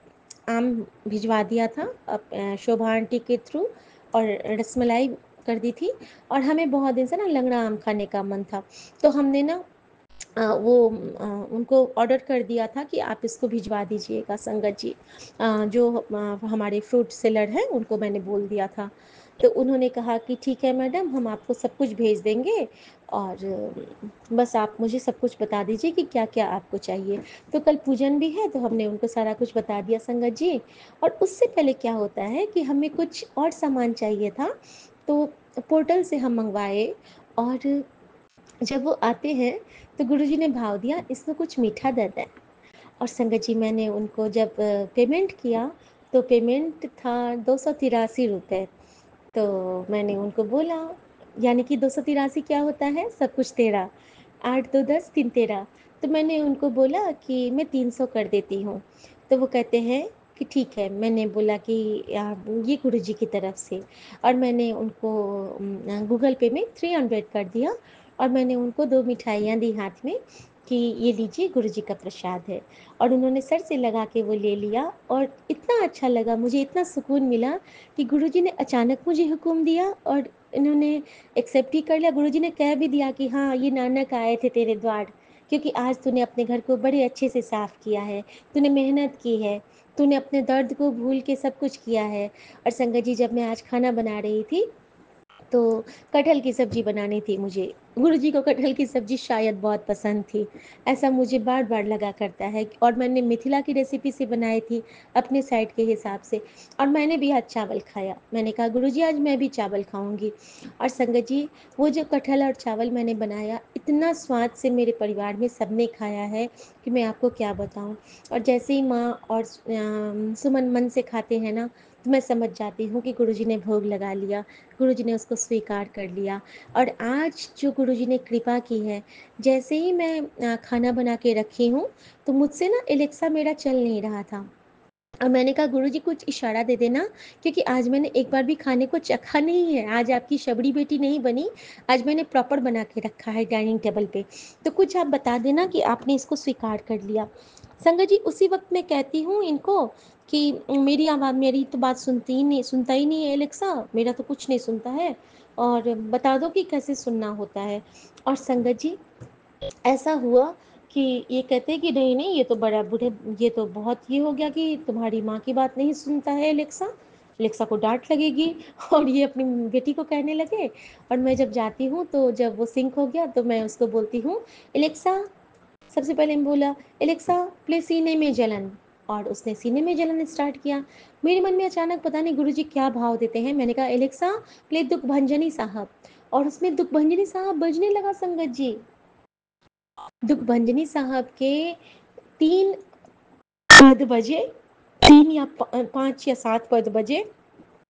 आम भिजवा दिया था शोभा आंटी के थ्रू, और रसमलाई कर दी थी। और हमें बहुत दिन से ना लंगड़ा आम खाने का मन था, तो हमने ना उनको ऑर्डर कर दिया था कि आप इसको भिजवा दीजिएगा संगत जी। जो हमारे फ्रूट सेलर हैं उनको मैंने बोल दिया था। तो उन्होंने कहा कि ठीक है मैडम, हम आपको सब कुछ भेज देंगे, और बस आप मुझे सब कुछ बता दीजिए कि क्या क्या आपको चाहिए। तो कल पूजन भी है, तो हमने उनको सारा कुछ बता दिया संगत जी। और उससे पहले क्या होता है कि हमें कुछ और सामान चाहिए था, तो पोर्टल से हम मंगवाए। और जब वो आते हैं तो गुरुजी ने भाव दिया इसमें कुछ मीठा दर्द है। और संगत जी मैंने उनको जब पेमेंट किया, तो पेमेंट था ₹283। तो मैंने उनको बोला, यानी कि 283 क्या होता है? सब कुछ तेरा, 8 2 10 3 13। तो मैंने उनको बोला कि मैं 300 कर देती हूँ। तो वो कहते हैं कि ठीक है। मैंने बोला कि ये गुरुजी की तरफ से, और मैंने उनको गूगल पे में 300 कर दिया, और मैंने उनको 2 मिठाइयाँ दी हाथ में कि ये लीजिए गुरुजी का प्रसाद है। और उन्होंने सर से लगा के वो ले लिया, और इतना अच्छा लगा मुझे, इतना सुकून मिला कि गुरुजी ने अचानक मुझे हुक्म दिया और इन्होंने एक्सेप्ट ही कर लिया। गुरुजी ने कह भी दिया कि हाँ, ये नानक आए थे तेरे द्वार, क्योंकि आज तूने अपने घर को बड़े अच्छे से साफ किया है, तूने मेहनत की है, तूने अपने दर्द को भूल के सब कुछ किया है। और संगत जी, जब मैं आज खाना बना रही थी, तो कटहल की सब्ज़ी बनानी थी मुझे। गुरुजी को कटहल की सब्ज़ी शायद बहुत पसंद थी, ऐसा मुझे बार-बार लगा करता है। और मैंने मिथिला की रेसिपी से बनाई थी, अपने साइड के हिसाब से, और मैंने भी आज चावल खाया। मैंने कहा गुरुजी आज मैं भी चावल खाऊँगी। और संगत जी, वो जो कटहल और चावल मैंने बनाया, इतना स्वाद से मेरे परिवार में सबने खाया है कि मैं आपको क्या बताऊँ। और जैसे ही माँ और सुमन मन से खाते हैं ना, तो मैं समझ जाती हूँ कि गुरुजी ने भोग लगा लिया, गुरुजी ने उसको स्वीकार कर लिया। और आज जो गुरुजी ने कृपा की है, जैसे ही मैं खाना बना के रखी हूँ, तो मुझसे ना एलेक्सा मेरा चल नहीं रहा था। और मैंने कहा गुरुजी कुछ इशारा दे देना, क्योंकि आज मैंने एक बार भी खाने को चखा नहीं है। आज आपकी शबड़ी बेटी नहीं बनी, आज मैंने प्रॉपर बना के रखा है डाइनिंग टेबल पे। तो कुछ आप बता देना कि आपने इसको स्वीकार कर लिया। संगत जी, उसी वक्त मैं कहती हूँ इनको कि मेरी आवाज़, मेरी तो बात सुनता ही नहीं है एलेक्सा, मेरा तो कुछ नहीं सुनता है, और बता दो कि कैसे सुनना होता है। और संगत जी, ऐसा हुआ कि ये कहते हैं कि नहीं नहीं, ये तो बड़ा बूढ़े, ये तो बहुत ये हो गया कि तुम्हारी माँ की बात नहीं सुनता है एलेक्सा, एलेक्सा को डांट लगेगी। और ये अपनी बेटी को कहने लगे। और मैं जब जाती हूँ, तो जब वो सिंक हो गया, तो मैं उसको बोलती हूँ, एलेक्सा, सबसे पहले मैं बोला, एलेक्सा प्ले सीने में जलन। और उसने सीने में जलन स्टार्ट किया। मेरे मन में अचानक पता नहीं गुरुजी क्या भाव देते हैं, मैंने कहा एलेक्सा प्ले दुख भंजनी साहब। और उसमें दुख भंजनी साहब बजने लगा संगत जी। दुखभंजनी साहब के 3 पद बजे, 3 या 5 या 7 पद बजे।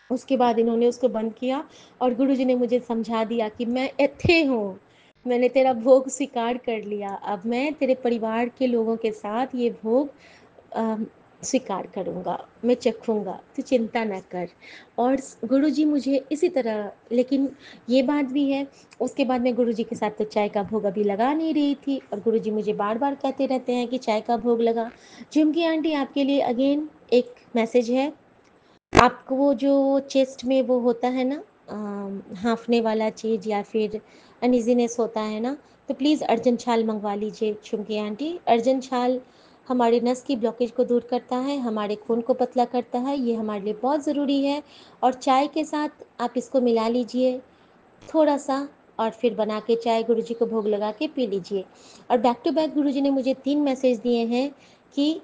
उसके बाद इन्होंने उसको बंद किया, और गुरुजी ने मुझे समझा दिया कि मैं एथे हूँ, मैंने तेरा भोग स्वीकार कर लिया, अब मैं तेरे परिवार के लोगों के साथ ये भोग स्वीकार करूँगा, मैं चखूँगा, तू चिंता ना कर। और गुरुजी मुझे इसी तरह, लेकिन ये बात भी है, उसके बाद मैं गुरुजी के साथ तो चाय का भोग अभी लगा नहीं रही थी, और गुरुजी मुझे बार बार कहते रहते हैं कि चाय का भोग लगा। झुमकी आंटी, आपके लिए अगेन एक मैसेज है। आपको वो जो चेस्ट में वो होता है ना, हाँफने वाला चीज़, या फिर अनइजीनेस होता है ना, तो प्लीज़ अर्जन छाल मंगवा लीजिए झुमकी आंटी। अर्जन छाल हमारे नस की ब्लॉकेज को दूर करता है, हमारे खून को पतला करता है, ये हमारे लिए बहुत ज़रूरी है। और चाय के साथ आप इसको मिला लीजिए थोड़ा सा, और फिर बना के चाय गुरुजी को भोग लगा के पी लीजिए। और बैक टू बैक गुरुजी ने मुझे 3 मैसेज दिए हैं कि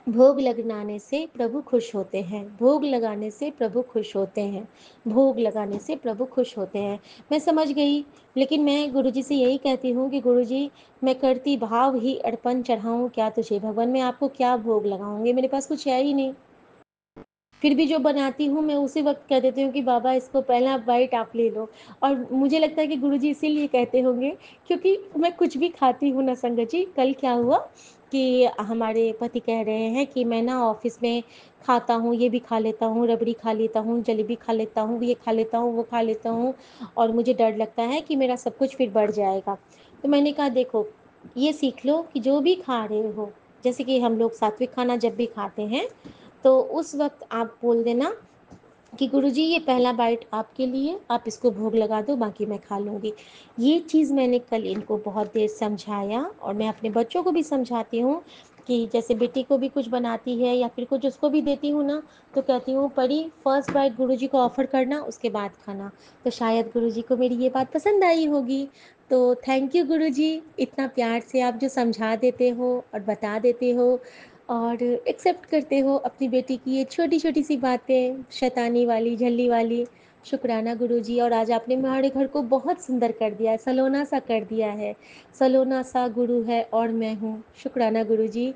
भोग लगाने से प्रभु खुश होते हैं, भोग लगाने से प्रभु खुश होते हैं, भोग लगाने से प्रभु खुश होते हैं। मैं समझ गई, लेकिन मैं गुरुजी से यही कहती हूँ कि गुरुजी, मैं करती भाव ही अर्पण चढ़ाऊँ क्या तुझे भगवान, मैं आपको क्या भोग लगाऊंगी, मेरे पास कुछ है ही नहीं। फिर भी जो बनाती हूँ, मैं उसी वक्त कह देती हूँ कि बाबा इसको पहला बाइट आप ले लो। और मुझे लगता है कि गुरुजी इसीलिए कहते होंगे, क्योंकि मैं कुछ भी खाती हूँ ना संगत जी। कल क्या हुआ कि हमारे पति कह रहे हैं कि मैं ना ऑफिस में खाता हूँ, ये भी खा लेता हूँ, रबड़ी खा लेता हूँ, जलेबी खा लेता हूँ, ये खा लेता हूँ, वो खा लेता हूँ, और मुझे डर लगता है कि मेरा सब कुछ फिर बढ़ जाएगा। तो मैंने कहा देखो, ये सीख लो कि जो भी खा रहे हो, जैसे कि हम लोग सात्विक खाना जब भी खाते हैं, तो उस वक्त आप बोल देना कि गुरुजी ये पहला बाइट आपके लिए, आप इसको भोग लगा दो, बाकी मैं खा लूँगी। ये चीज़ मैंने कल इनको बहुत देर समझाया, और मैं अपने बच्चों को भी समझाती हूँ कि जैसे बेटी को भी कुछ बनाती है या फिर कुछ उसको भी देती हूँ ना, तो कहती हूँ परी फर्स्ट बाइट गुरुजी को ऑफ़र करना, उसके बाद खाना। तो शायद गुरुजी को मेरी ये बात पसंद आई होगी। तो थैंक यू गुरुजी, इतना प्यार से आप जो समझा देते हो और बता देते हो, और एक्सेप्ट करते हो अपनी बेटी की ये छोटी छोटी सी बातें, शैतानी वाली, झल्ली वाली। शुक्राना गुरुजी, और आज आपने हमारे घर को बहुत सुंदर कर दिया है, सलोना सा कर दिया है। सलोना सा गुरु है और मैं हूँ। शुक्राना गुरुजी।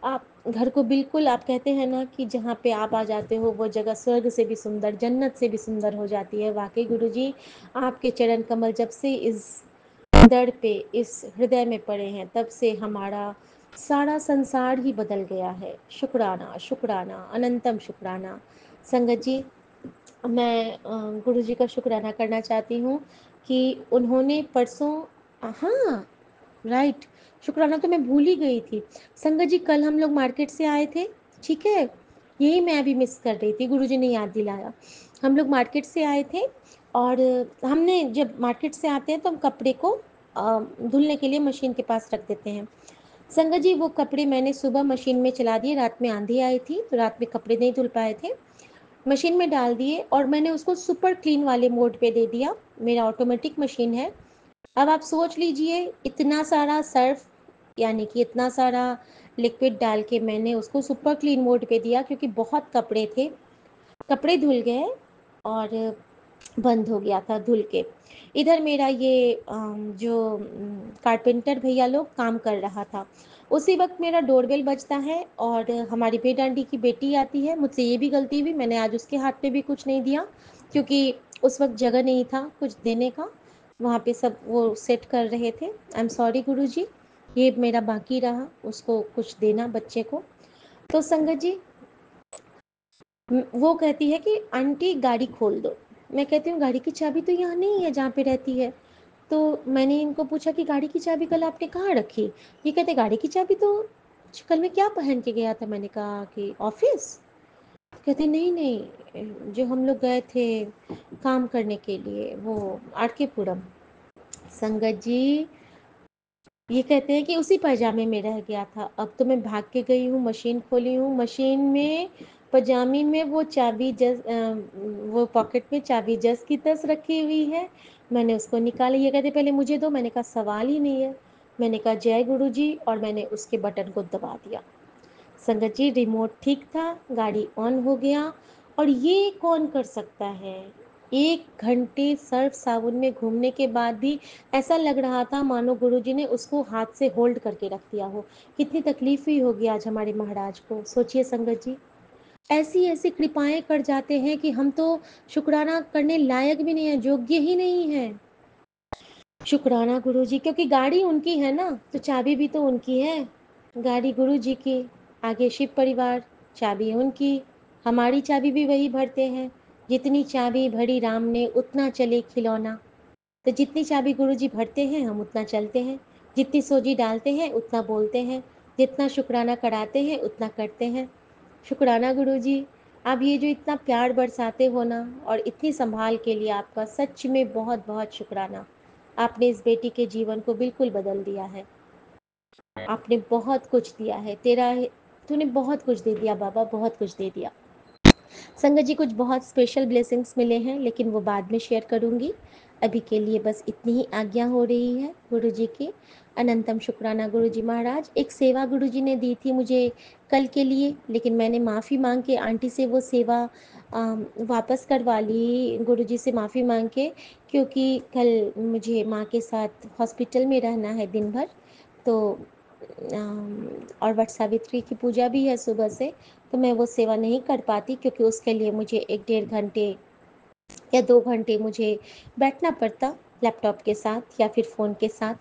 आप घर को बिल्कुल, आप कहते हैं ना कि जहाँ पे आप आ जाते हो वो जगह स्वर्ग से भी सुंदर, जन्नत से भी सुंदर हो जाती है। वाक़ई गुरुजी, आपके चरण कमल जब से इस दर पे, इस हृदय में पड़े हैं, तब से हमारा सारा संसार ही बदल गया है। शुक्राना, शुक्राना, अनंतम शुक्राना। संगत जी, मैं गुरुजी का शुक्राना करना चाहती हूँ कि उन्होंने परसों, हाँ, राइट, शुक्राना तो मैं भूल ही गई थी। संगत जी, कल हम लोग मार्केट से आए थे, ठीक है? यही मैं अभी मिस कर रही थी, गुरुजी ने याद दिलाया। हम लोग मार्केट से आए थे और हमने जब मार्केट से आते हैं तो हम कपड़े को धुलने के लिए मशीन के पास रख देते हैं। संगत जी, वो कपड़े मैंने सुबह मशीन में चला दिए, रात में आंधी आई थी तो रात में कपड़े नहीं धुल पाए थे। मशीन में डाल दिए और मैंने उसको सुपर क्लीन वाले मोड पे दे दिया। मेरा ऑटोमेटिक मशीन है। अब आप सोच लीजिए, इतना सारा सर्फ, यानी कि इतना सारा लिक्विड डाल के मैंने उसको सुपर क्लीन मोड पे दिया क्योंकि बहुत कपड़े थे। कपड़े धुल गए और बंद हो गया था धुल के। इधर मेरा ये जो कारपेंटर भैया लोग काम कर रहा था। उसी वक्त मेरा डोरबेल बजता है और हमारी भेडांडी की बेटी आती है। मुझसे ये भी गलती हुई, मैंने आज उसके हाथ पे भी कुछ नहीं दिया क्योंकि उस वक्त जगह नहीं था कुछ देने का। वहाँ पे सब वो सेट कर रहे थे। आई एम सॉरी गुरुजी, ये मेरा बाकी रहा उसको कुछ देना बच्चे को। तो संगत जी, वो कहती है कि आंटी गाड़ी खोल दो। मैं कहती हूँ गाड़ी की चाबी तो यहाँ नहीं है जहाँ पे रहती है। तो मैंने इनको पूछा कि गाड़ी की चाबी कल आपने कहाँ रखी? ये कहते गाड़ी की चाबी तो कल मैं क्या पहन के गया था? मैंने कहा कि ऑफिस। कहते नहीं नहीं, जो हम लोग गए थे काम करने के लिए, वो आर के पुरम। संगत जी, ये कहते हैं कि उसी पैजामे में रह गया था। अब तो मैं भाग के गई हूँ, मशीन खोली हूँ, मशीन में पजामी में वो चाबी वो पॉकेट में चाबी जस की तस रखी हुई है। मैंने उसको निकाला। ये कहते पहले मुझे दो। मैंने कहा सवाल ही नहीं है। मैंने कहा जय गुरु जी और मैंने उसके बटन को दबा दिया। संगत जी, रिमोट ठीक था, गाड़ी ऑन हो गया। और ये कौन कर सकता है? 1 घंटे सर्फ साबुन में घूमने के बाद भी ऐसा लग रहा था मानो गुरुजी ने उसको हाथ से होल्ड करके रख दिया हो। कितनी तकलीफ हुई होगी आज हमारे महाराज को, सोचिए संगत जी। ऐसी ऐसी कृपाएं कर जाते हैं कि हम तो शुक्राना करने लायक भी नहीं है, योग्य ही नहीं है। शुक्राना गुरुजी, क्योंकि गाड़ी उनकी है ना, तो चाबी भी तो उनकी है। गाड़ी गुरुजी की, आगे शिव परिवार, चाबी उनकी। हमारी चाबी भी वही भरते हैं। जितनी चाबी भरी राम ने उतना चले खिलौना। तो जितनी चाबी गुरुजी भरते हैं हम उतना चलते हैं। जितनी सोजी डालते हैं उतना बोलते हैं। जितना शुक्राना कराते हैं उतना करते हैं। शुक्राना गुरुजी, आप ये जो इतना प्यार बरसाते हो ना, और इतनी संभाल के लिए आपका सच में बहुत बहुत शुक्राना। आपने इस बेटी के जीवन को बिल्कुल बदल दिया है। आपने बहुत कुछ दिया है। तूने बहुत कुछ दे दिया बाबा, बहुत कुछ दे दिया। संगत जी, कुछ बहुत स्पेशल ब्लेसिंग्स मिले हैं लेकिन वो बाद में शेयर करूंगी। अभी के लिए बस इतनी ही आज्ञा हो रही है गुरु जी की। अनंतम शुक्राना गुरु जी महाराज। एक सेवा गुरु जी ने दी थी मुझे कल के लिए, लेकिन मैंने माफ़ी मांग के आंटी से वो सेवा वापस करवा ली गुरु जी से माफ़ी मांग के, क्योंकि कल मुझे माँ के साथ हॉस्पिटल में रहना है दिन भर। तो और वट सावित्री की पूजा भी है सुबह से, तो मैं वो सेवा नहीं कर पाती क्योंकि उसके लिए मुझे 1 डेढ़ घंटे या 2 घंटे मुझे बैठना पड़ता लैपटॉप के साथ या फिर फ़ोन के साथ।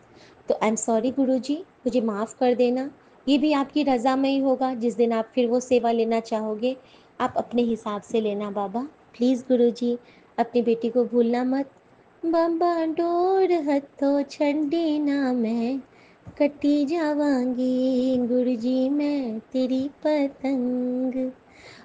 तो आई एम सॉरी गुरुजी, मुझे माफ़ कर देना। ये भी आपकी रज़ा में ही होगा। जिस दिन आप फिर वो सेवा लेना चाहोगे, आप अपने हिसाब से लेना बाबा। प्लीज़ गुरुजी, अपनी बेटी को भूलना मत। बाबा डोर हथों छड़ी ना मैं, कटी जावांगी गुरुजी मैं तेरी पतंग।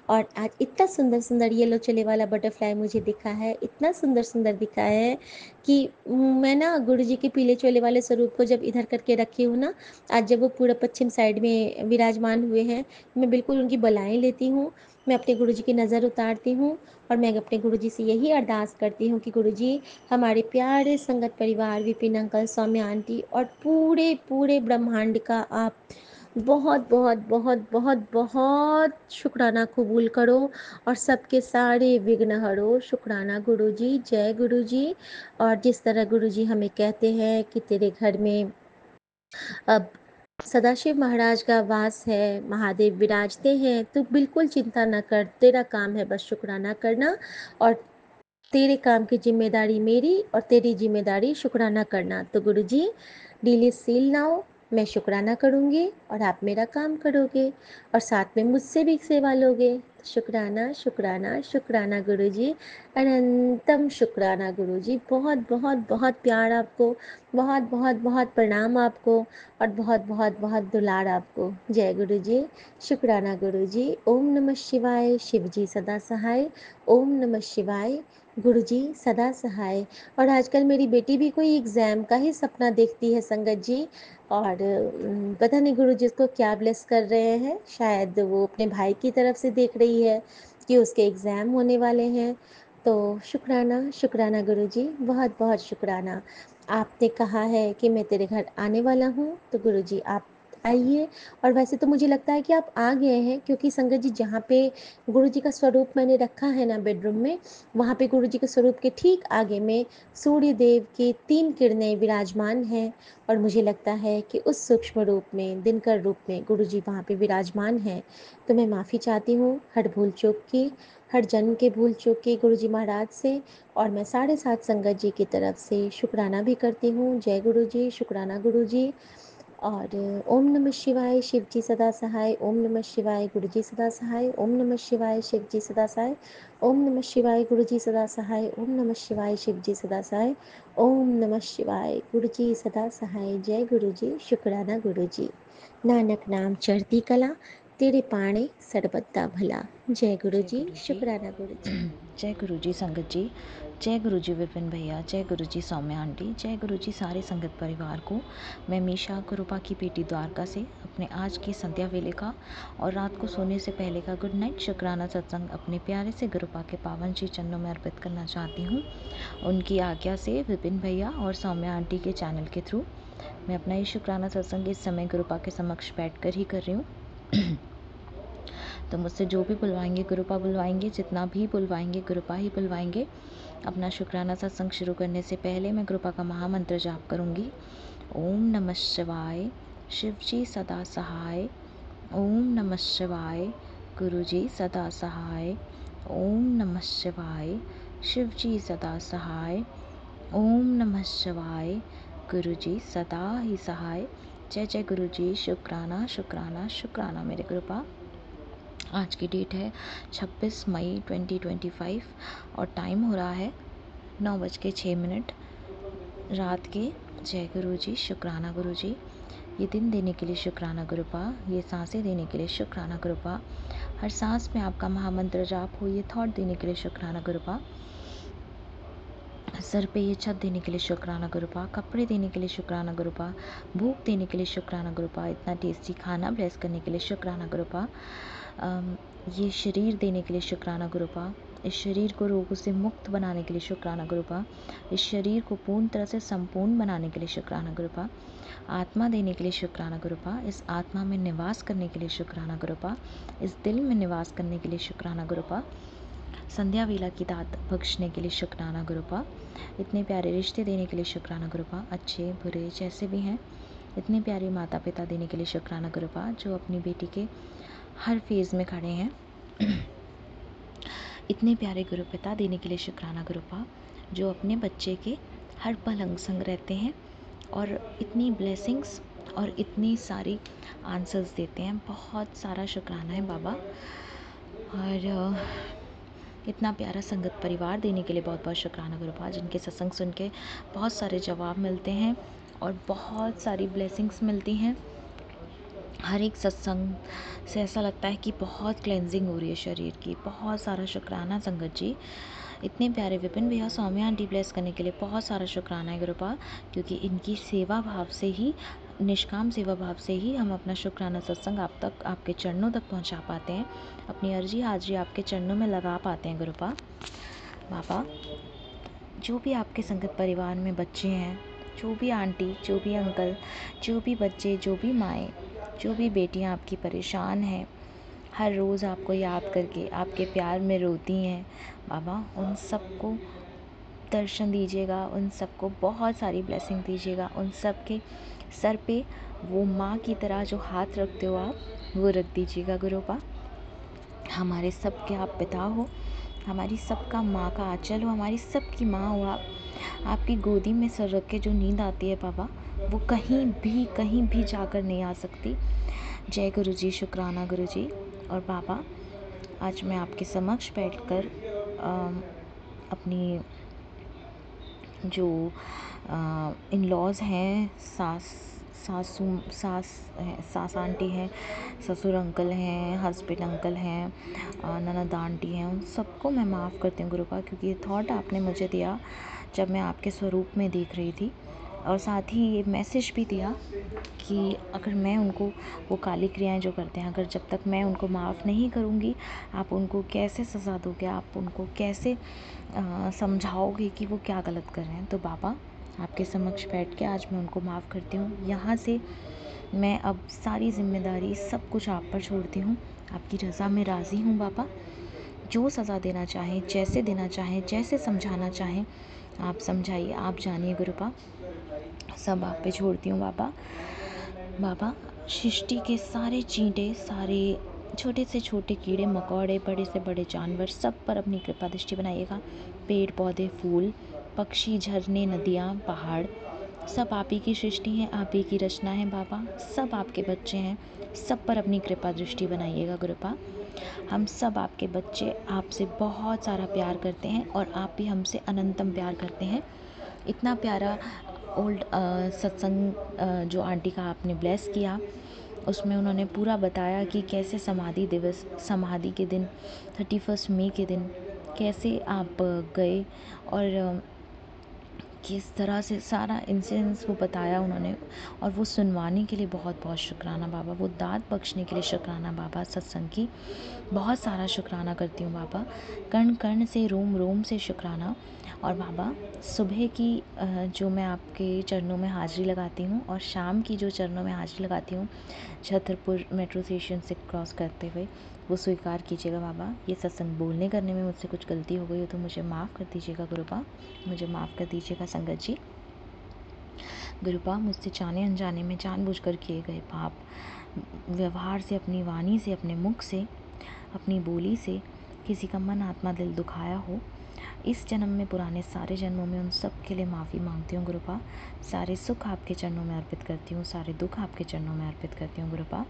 और आज इतना सुंदर सुंदर येलो चले वाला बटरफ्लाई मुझे दिखा है, इतना सुंदर सुंदर दिखा है कि मैं ना गुरु जी के पीले चोले वाले स्वरूप को जब इधर करके रखी हूँ ना, आज जब वो पूरा पश्चिम साइड में विराजमान हुए हैं, मैं बिल्कुल उनकी बलाएं लेती हूँ। मैं अपने गुरु जी की नज़र उतारती हूँ और मैं अपने गुरु जी से यही अरदास करती हूँ कि गुरु जी, हमारे प्यारे संगत परिवार, विपिन अंकल, सौम्या आंटी और पूरे पूरे ब्रह्मांड का आप बहुत बहुत बहुत बहुत बहुत शुक्राना कबूल करो और सबके सारे विघ्न हरो। शुक्राना गुरुजी, जय गुरुजी। और जिस तरह गुरुजी हमें कहते हैं कि तेरे घर में अब सदाशिव महाराज का वास है, महादेव विराजते हैं, तो बिल्कुल चिंता न कर, तेरा काम है बस शुक्राना करना, और तेरे काम की जिम्मेदारी मेरी और तेरी जिम्मेदारी शुक्राना करना। तो गुरुजी डीली सील नाउ, मैं शुक्राना करूँगी और आप मेरा काम करोगे और साथ में मुझसे भी सेवा लोगे। तो शुक्राना शुक्राना शुक्राना गुरुजी, अनंतम शुक्राना गुरुजी। बहुत बहुत बहुत प्यार आपको, बहुत बहुत बहुत प्रणाम आपको, और बहुत बहुत बहुत दुलार आपको। जय गुरुजी, शुक्राना गुरुजी। ओम नमः शिवाय, शिव जी सदा सहाय। ओम नमः शिवाय, गुरुजी सदा सहाय। और आजकल मेरी बेटी भी कोई एग्ज़ाम का ही सपना देखती है संगत जी, और पता नहीं गुरुजी उसको क्या ब्लेस कर रहे हैं। शायद वो अपने भाई की तरफ से देख रही है कि उसके एग्ज़ाम होने वाले हैं। तो शुक्राना शुक्राना गुरुजी, बहुत बहुत शुक्राना। आपने कहा है कि मैं तेरे घर आने वाला हूँ, तो गुरुजी आप आइए। और वैसे तो मुझे लगता है कि आप आ गए हैं, क्योंकि संगत जी जहाँ पे गुरुजी का स्वरूप मैंने रखा है ना बेडरूम में, वहाँ पे गुरुजी के स्वरूप के ठीक आगे में सूर्य देव की 3 किरणें विराजमान हैं, और मुझे लगता है कि उस सूक्ष्म रूप में, दिनकर रूप में गुरुजी वहाँ पे विराजमान हैं। तो मैं माफ़ी चाहती हूँ हर भूल चूक की, हर जन्म के भूल चूक की गुरुजी महाराज से। और मैं 7.5 संगत जी की तरफ से शुक्राना भी करती हूँ। जय गुरुजी, शुक्राना गुरुजी। और ओम नमः शिवाय, शिव जी सदा सहाय। ओम नमः शिवाय, गुरु जी सदा सहाय। ओम नमः शिवाय, शिव जी सदा सहाय। ओम नमः शिवाय, गुरु जी सदा सहाय। ओम नमः शिवाय, शिव जी सदा सहाय। ओम नमः शिवाय, गुरु जी सदा सहाय। जय गुरु जी, शुक्राना गुरु जी। नानक नाम चढ़ती कला, तेरे पाणे सर्बदा भला। जय गुरु जय जी, गुरु जी। शुक्राना गुरु जी। जय गुरु जी संगत जी। जय गुरु जी विपिन भैया। जय गुरु जी सौम्या आंटी। जय गुरु जी सारे संगत परिवार को। मैं मीशा गुरुपा की बेटी द्वारका से अपने आज की संध्या वेले का और रात को सोने से पहले का गुड नाइट शुक्राना सत्संग अपने प्यारे से गुरुपा के पावन श्री चरणों में अर्पित करना चाहती हूँ। उनकी आज्ञा से विपिन भैया और सौम्या आंटी के चैनल के थ्रू मैं अपना ये शुक्राना सत्संग इस समय गुरुपा के समक्ष बैठ कर ही कर रही हूँ। तो मुझसे जो भी बुलवाएंगे गुरुपा बुलवाएंगे, जितना भी बुलवाएंगे गुरुपा ही बुलवाएंगे। अपना शुक्राना सत्संग शुरू करने से पहले मैं गुरुपा का महामंत्र जाप करूंगी। ओम नमः शिवाय, शिव जी सदा सहाय। ओम नमः शिवाय, गुरु जी सदा सहाय। ओम नमः शिवाय, शिव जी सदा सहाय। ओम नमः शिवाय, गुरु जी सदा ही सहाय। जय जय गुरु जी। शुक्राना शुक्राना शुक्राना मेरे गुरुपा। आज की डेट है 26 मई 2025 और टाइम हो रहा है 9:06 रात के। जय गुरु जी, शुक्राना गुरु जी। ये दिन देने के लिए शुक्राना गुरुपा, ये सांसें देने के लिए शुक्राना गुरुपा, हर सांस में आपका महामंत्र जाप हो ये थॉट देने के लिए शुक्राना गुरुपा, सर पे ये छत देने के लिए शुक्राना गुरुपा, कपड़े देने के लिए शुक्राना गुरुपा, भूख देने के लिए शुक्राना गुरुपा, इतना टेस्टी खाना ब्लेस करने के लिए शुक्राना गुरुपा, ये शरीर देने के लिए शुक्राना गुरुपा, इस शरीर को रोगों से मुक्त बनाने के लिए शुक्राना गुरुपा, इस शरीर को पूर्ण तरह से संपूर्ण बनाने के लिए शुक्राना गुरुपा, आत्मा देने के लिए शुक्राना गुरुपा, इस आत्मा में निवास करने के लिए शुक्राना गुरुपा, इस दिल में निवास करने के लिए शुक्राना गुरुपा, संध्या वेला की दात बख्शने के लिए शुक्राना गुरुपा, इतने प्यारे रिश्ते देने के लिए शुक्राना गुरुपा, अच्छे बुरे जैसे भी हैं, इतने प्यारे माता पिता देने के लिए शुक्राना गुरुपा, जो अपनी बेटी के हर फेज़ में खड़े हैं। इतने प्यारे गुरु पिता देने के लिए शुक्राना गुरुपा, जो अपने बच्चे के हर पल अंग संग रहते हैं और इतनी ब्लेसिंग्स और इतनी सारी आंसर्स देते हैं। बहुत सारा शुक्राना है बाबा। और इतना प्यारा संगत परिवार देने के लिए बहुत बहुत शुक्राना गुरुपा, जिनके सत्संग सुन के बहुत सारे जवाब मिलते हैं और बहुत सारी ब्लेसिंग्स मिलती हैं। हर एक सत्संग से ऐसा लगता है कि बहुत क्लेंजिंग हो रही है शरीर की। बहुत सारा शुक्राना संगत जी। इतने प्यारे विपिन भैया सौम्या आंटी ब्लेस करने के लिए बहुत सारा शुक्राना है गुरुपा, क्योंकि इनकी सेवा भाव से ही, निष्काम सेवा भाव से ही हम अपना शुक्राना सत्संग आप तक, आपके चरणों तक पहुंचा पाते हैं, अपनी अर्जी हाजिरी आपके चरणों में लगा पाते हैं गुरुपा। बाबा, जो भी आपके संगत परिवार में बच्चे हैं, जो भी आंटी, जो भी अंकल, जो भी बच्चे, जो भी माएँ, जो भी बेटियां आपकी परेशान हैं, हर रोज़ आपको याद करके आपके प्यार में रोती हैं, बाबा उन सबको दर्शन दीजिएगा, उन सबको बहुत सारी ब्लेसिंग दीजिएगा, उन सब के सर पे वो माँ की तरह जो हाथ रखते हो आप, वो रख दीजिएगा गुरुपा। हमारे सब के आप पिता हो, हमारी सबका माँ का आंचल हो, हमारी सबकी माँ हो आप। आपकी गोदी में सर रख के जो नींद आती है बाबा, वो कहीं भी जाकर नहीं आ सकती। जय गुरु जी, शुक्राना गुरु जी। और बाबा, आज मैं आपके समक्ष बैठकर अपनी जो इन लॉज हैं, सास आंटी हैं, ससुर अंकल हैं, हस्बैंड अंकल हैं, ननद आंटी हैं, उन सबको मैं माफ़ करती हूँ गुरुपा, क्योंकि ये थॉट आपने मुझे दिया जब मैं आपके स्वरूप में देख रही थी। और साथ ही ये मैसेज भी दिया कि अगर मैं उनको, वो काली क्रियाएं जो करते हैं, अगर जब तक मैं उनको माफ़ नहीं करूँगी, आप उनको कैसे सज़ा दोगे, आप उनको कैसे समझाओगे कि वो क्या गलत कर रहे हैं। तो बाबा, आपके समक्ष बैठ के आज मैं उनको माफ़ करती हूँ। यहाँ से मैं अब सारी जिम्मेदारी सब कुछ आप पर छोड़ती हूँ। आपकी रज़ा में राज़ी हूँ बाबा। जो सज़ा देना चाहें, जैसे देना चाहें, जैसे समझाना चाहें, आप समझाइए, आप जानिए गुरुपा। सब आप पे छोड़ती हूँ बाबा। बाबा, सृष्टि के सारे चींटे, सारे छोटे से छोटे कीड़े मकोड़े, बड़े से बड़े जानवर, सब पर अपनी कृपा दृष्टि बनाइएगा। पेड़ पौधे, फूल, पक्षी, झरने, नदियाँ, पहाड़, सब आप ही की सृष्टि है, आप ही की रचना है बाबा। सब आपके बच्चे हैं, सब पर अपनी कृपा दृष्टि बनाइएगा गुरुपा। हम सब आपके बच्चे आपसे बहुत सारा प्यार करते हैं और आप भी हमसे अनंतम प्यार करते हैं। इतना प्यारा ओल्ड सत्संग जो आंटी का आपने ब्लेस किया, उसमें उन्होंने पूरा बताया कि कैसे समाधि दिवस, समाधि के दिन 31 मई के दिन कैसे आप गए और किस तरह से सारा इंसिडेंस वो बताया उन्होंने। और वो सुनवाने के लिए बहुत बहुत शुक्राना बाबा, वो दाद बख्शने के लिए शुक्राना बाबा, सत्संग की बहुत सारा शुक्राना करती हूँ बाबा, कण कण से, रोम रोम से शुक्राना। और बाबा, सुबह की जो मैं आपके चरणों में हाज़िरी लगाती हूँ और शाम की जो चरणों में हाज़िरी लगाती हूँ छतरपुर मेट्रो स्टेशन से क्रॉस करते हुए, वो स्वीकार कीजिएगा बाबा। ये सत्संग बोलने करने में मुझसे कुछ गलती हो गई हो तो मुझे माफ़ कर दीजिएगा गुरुपा, मुझे माफ़ कर दीजिएगा संगत जी। गुरुपा, मुझसे जाने अनजाने में जानबूझकर किए गए पाप, व्यवहार से, अपनी वाणी से, अपने मुख से, अपनी बोली से किसी का मन, आत्मा, दिल दुखाया हो, इस जन्म में, पुराने सारे जन्मों में, उन सब के लिए माफ़ी मांगती हूँ गुरुपा। सारे सुख आपके चरणों में अर्पित करती हूँ, सारे दुख आपके चरणों में अर्पित करती हूँ गुरुपा।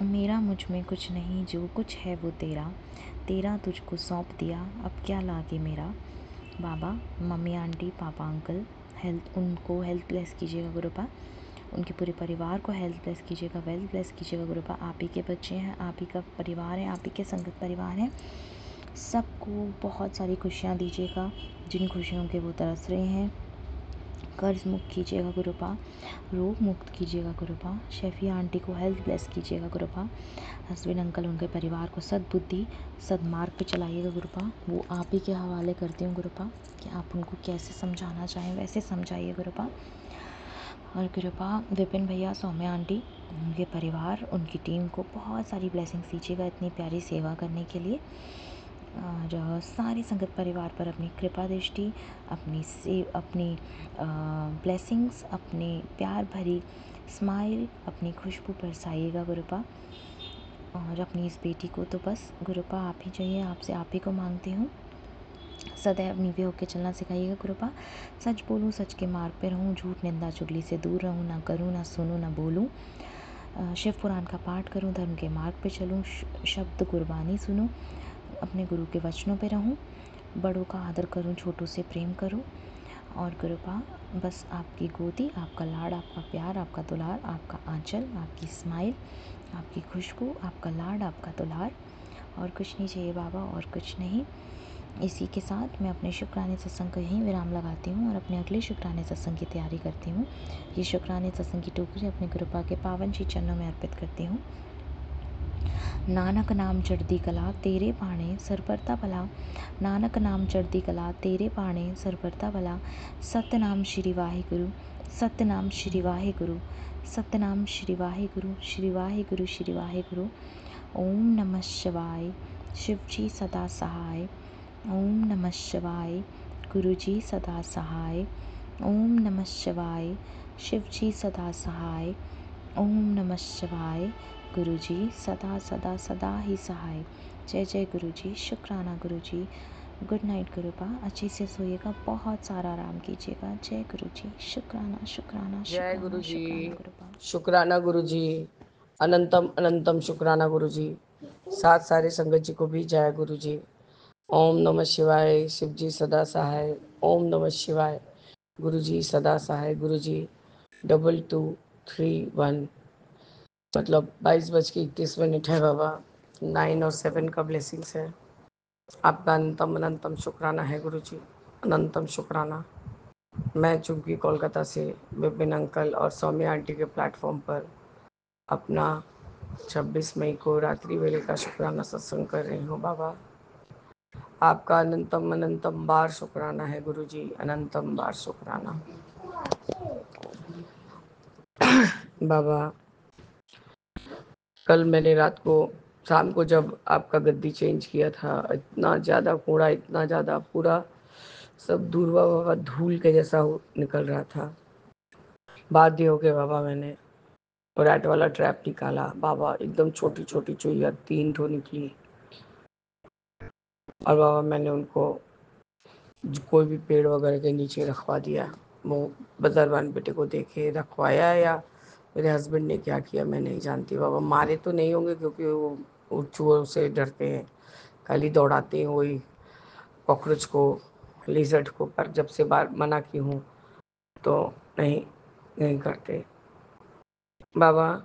मेरा मुझ में कुछ नहीं, जो कुछ है वो तेरा, तेरा तुझको सौंप दिया, अब क्या लागे मेरा। बाबा, मम्मी आंटी, पापा अंकल, उनको हेल्थ ब्लेस कीजिएगा गुरुपा, उनके पूरे परिवार को हेल्थ ब्लेस कीजिएगा, वेल्थ ब्लेस कीजिएगा गुरुपा। आप ही के बच्चे हैं, आप ही का परिवार है, आप ही के संगत परिवार हैं, सबको बहुत सारी खुशियाँ दीजिएगा, जिन खुशियों के वो तरस रहे हैं। कर्ज मुक्त कीजिएगा गुरुपा, रोग मुक्त कीजिएगा गुरुपा, शेफी आंटी को हेल्थ ब्लेस कीजिएगा गुरुपा, हस्बैंड अंकल, उनके परिवार को सद्बुद्धि, सदमार्ग पे चलाइएगा गुरुपा। वो आप ही के हवाले करती हूँ गुरुपा कि आप उनको कैसे समझाना चाहें वैसे समझाइए गुरुपा। और गुरुपा, विपिन भैया, सौम्या आंटी, उनके परिवार, उनकी टीम को बहुत सारी ब्लेसिंग्स दीजिएगा इतनी प्यारी सेवा करने के लिए। और सारे संगत परिवार पर अपनी कृपा दृष्टि, अपनी ब्लेसिंग्स, अपने प्यार भरी स्माइल, अपनी खुशबू बरसाइएगा गुरुपा। और अपनी इस बेटी को तो बस गुरुपा आप ही चाहिए, आपसे आप ही को मांगती हूँ। सदैव नीवे होकर चलना सिखाइएगा गुरुपा। सच बोलूँ, सच के मार्ग पे रहूँ, झूठ निंदा चुगली से दूर रहूँ, ना करूँ, ना सुनूँ, ना बोलूँ। शिव पुराण का पाठ करूँ, धर्म के मार्ग पे चलूँ, शब्द गुरबानी सुनूँ, अपने गुरु के वचनों पे रहूँ, बड़ों का आदर करूँ, छोटों से प्रेम करूँ। और गुरुपा, बस आपकी गोदी, आपका लाड़, आपका प्यार, आपका दुलार, आपका आंचल, आपकी स्माइल, आपकी खुशबू, आपका लाड़, आपका दुलार, और कुछ नहीं चाहिए बाबा, और कुछ नहीं। इसी के साथ मैं अपने शुक्राने सत्संग को यहीं विराम लगाती हूँ और अपने अगले शुक्राने सत्संग की तैयारी करती हूँ। ये शुक्राने सत्संग की टोकरी अपने गुरुपा के पावन श्री चरणों में अर्पित करती हूँ। नानक नाम चढ़दी कला तेरे पाणे सरपरता भला, नानक नाम चढ़दी कला तेरे पाणे सरपरता भला, सतनाम श्री वाहिगुरु, सतनाम श्री वाहिगुरु, सतनाम श्री वाहिगुरु, श्री वाहिगुरु, श्री वाहिगुरु। ओम नमः शिवाय। शिव जी सदा सहाय। ओम नमः शिवाय। गुरु जी सदा सहाय। ओम नमः शिवाय। शिव जी सदा सहाय। ओम नमः शिवाय। गुरु जी सदा सदा सदा ही सहाय। जय जय गुरु जी। शुक्राना गुरु जी। Good night गुरुपा। अच्छे से सोइएगा, बहुत सारा आराम कीजिएगा। जय गुरु जी। शुक्राना शुक्राना जय शुक्राना गुरु जी। शुक्राना गुरुपा। शुक्राना गुरु जी। अनंतम अनंतम शुक्राना गुरु जी। साथ सारे संगत जी को भी जय गुरु जी। ओम नमः शिवाय। शिव जी सदा सहाय। ओम नमः शिवाय। गुरु जी सदा सहाय। गुरु जी 2231 मतलब 22:21 है बाबा। 9 और 7 का ब्लेसिंग्स है। आपका अनंतम अनंतम शुक्राना है गुरु जी। अनंतम शुक्राना। मैं चूंकि कोलकाता से विपिन अंकल और सौम्या आंटी के प्लेटफॉर्म पर अपना 26 मई को रात्रि वेले का शुक्राना सत्संग कर रही हूँ बाबा। आपका अनंतम अनंतम बार शुक्राना है गुरु जी। अनंतम बार शुक्राना बाबा। कल मैंने रात को शाम को जब आपका गद्दी चेंज किया था, इतना ज़्यादा कूड़ा, इतना ज़्यादा पूरा सब दूरवा बाबा धूल के जैसा निकल रहा था। बाध्य हो गए बाबा, मैंने रैट वाला ट्रैप निकाला बाबा। एकदम छोटी छोटी चुईया 3 ठो निकली। और बाबा मैंने उनको कोई भी पेड़ वगैरह के नीचे रखवा दिया। वो बदरवान बेटे को देखे रखवाया या मेरे हस्बैंड ने क्या किया मैं नहीं जानती बाबा। मारे तो नहीं होंगे क्योंकि वो चूहों से डरते हैं, खाली दौड़ाते हैं वही कॉकरोच को, लिजर्ड को। पर जब से बार मना की हूँ तो नहीं नहीं करते बाबा।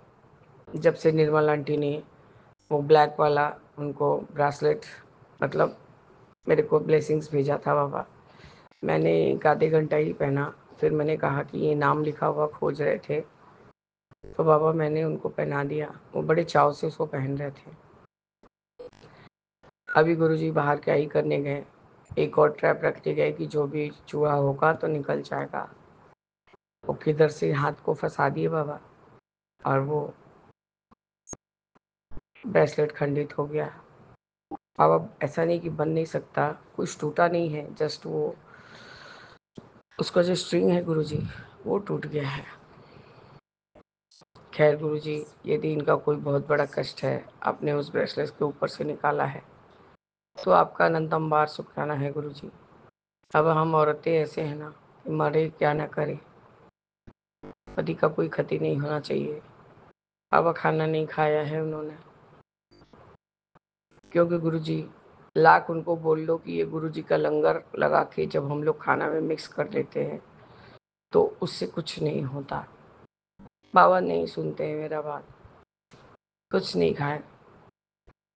जब से निर्मल आंटी ने वो ब्लैक वाला उनको ब्रासलेट मतलब मेरे को ब्लेसिंग्स भेजा था बाबा, मैंने एक आधे घंटा ही पहना। फिर मैंने कहा कि ये नाम लिखा हुआ खोज रहे थे तो बाबा मैंने उनको पहना दिया। वो बड़े चाव से उसको पहन रहे थे। अभी गुरुजी बाहर क्या ही करने गए, एक और ट्रैप रखते गए कि जो भी चूहा होगा तो निकल जाएगा। वो किधर से हाथ को फंसा दिए बाबा और वो ब्रेसलेट खंडित हो गया बाबा। ऐसा नहीं कि बन नहीं सकता, कुछ टूटा नहीं है, जस्ट वो उसका जो स्ट्रिंग है गुरुजी वो टूट गया है। खैर गुरुजी, यदि इनका कोई बहुत बड़ा कष्ट है आपने उस ब्रेसलेट के ऊपर से निकाला है तो आपका अनंतम बार शुक्राना है गुरुजी। अब हम औरतें ऐसे हैं ना कि मरे क्या ना करे, पति का कोई क्षति नहीं होना चाहिए। अब खाना नहीं खाया है उन्होंने क्योंकि गुरुजी लाख उनको बोल लो कि ये गुरुजी का लंगर लगा के जब हम लोग खाना में मिक्स कर लेते हैं तो उससे कुछ नहीं होता। बाबा नहीं सुनते हैं मेरा बात। कुछ नहीं खाए,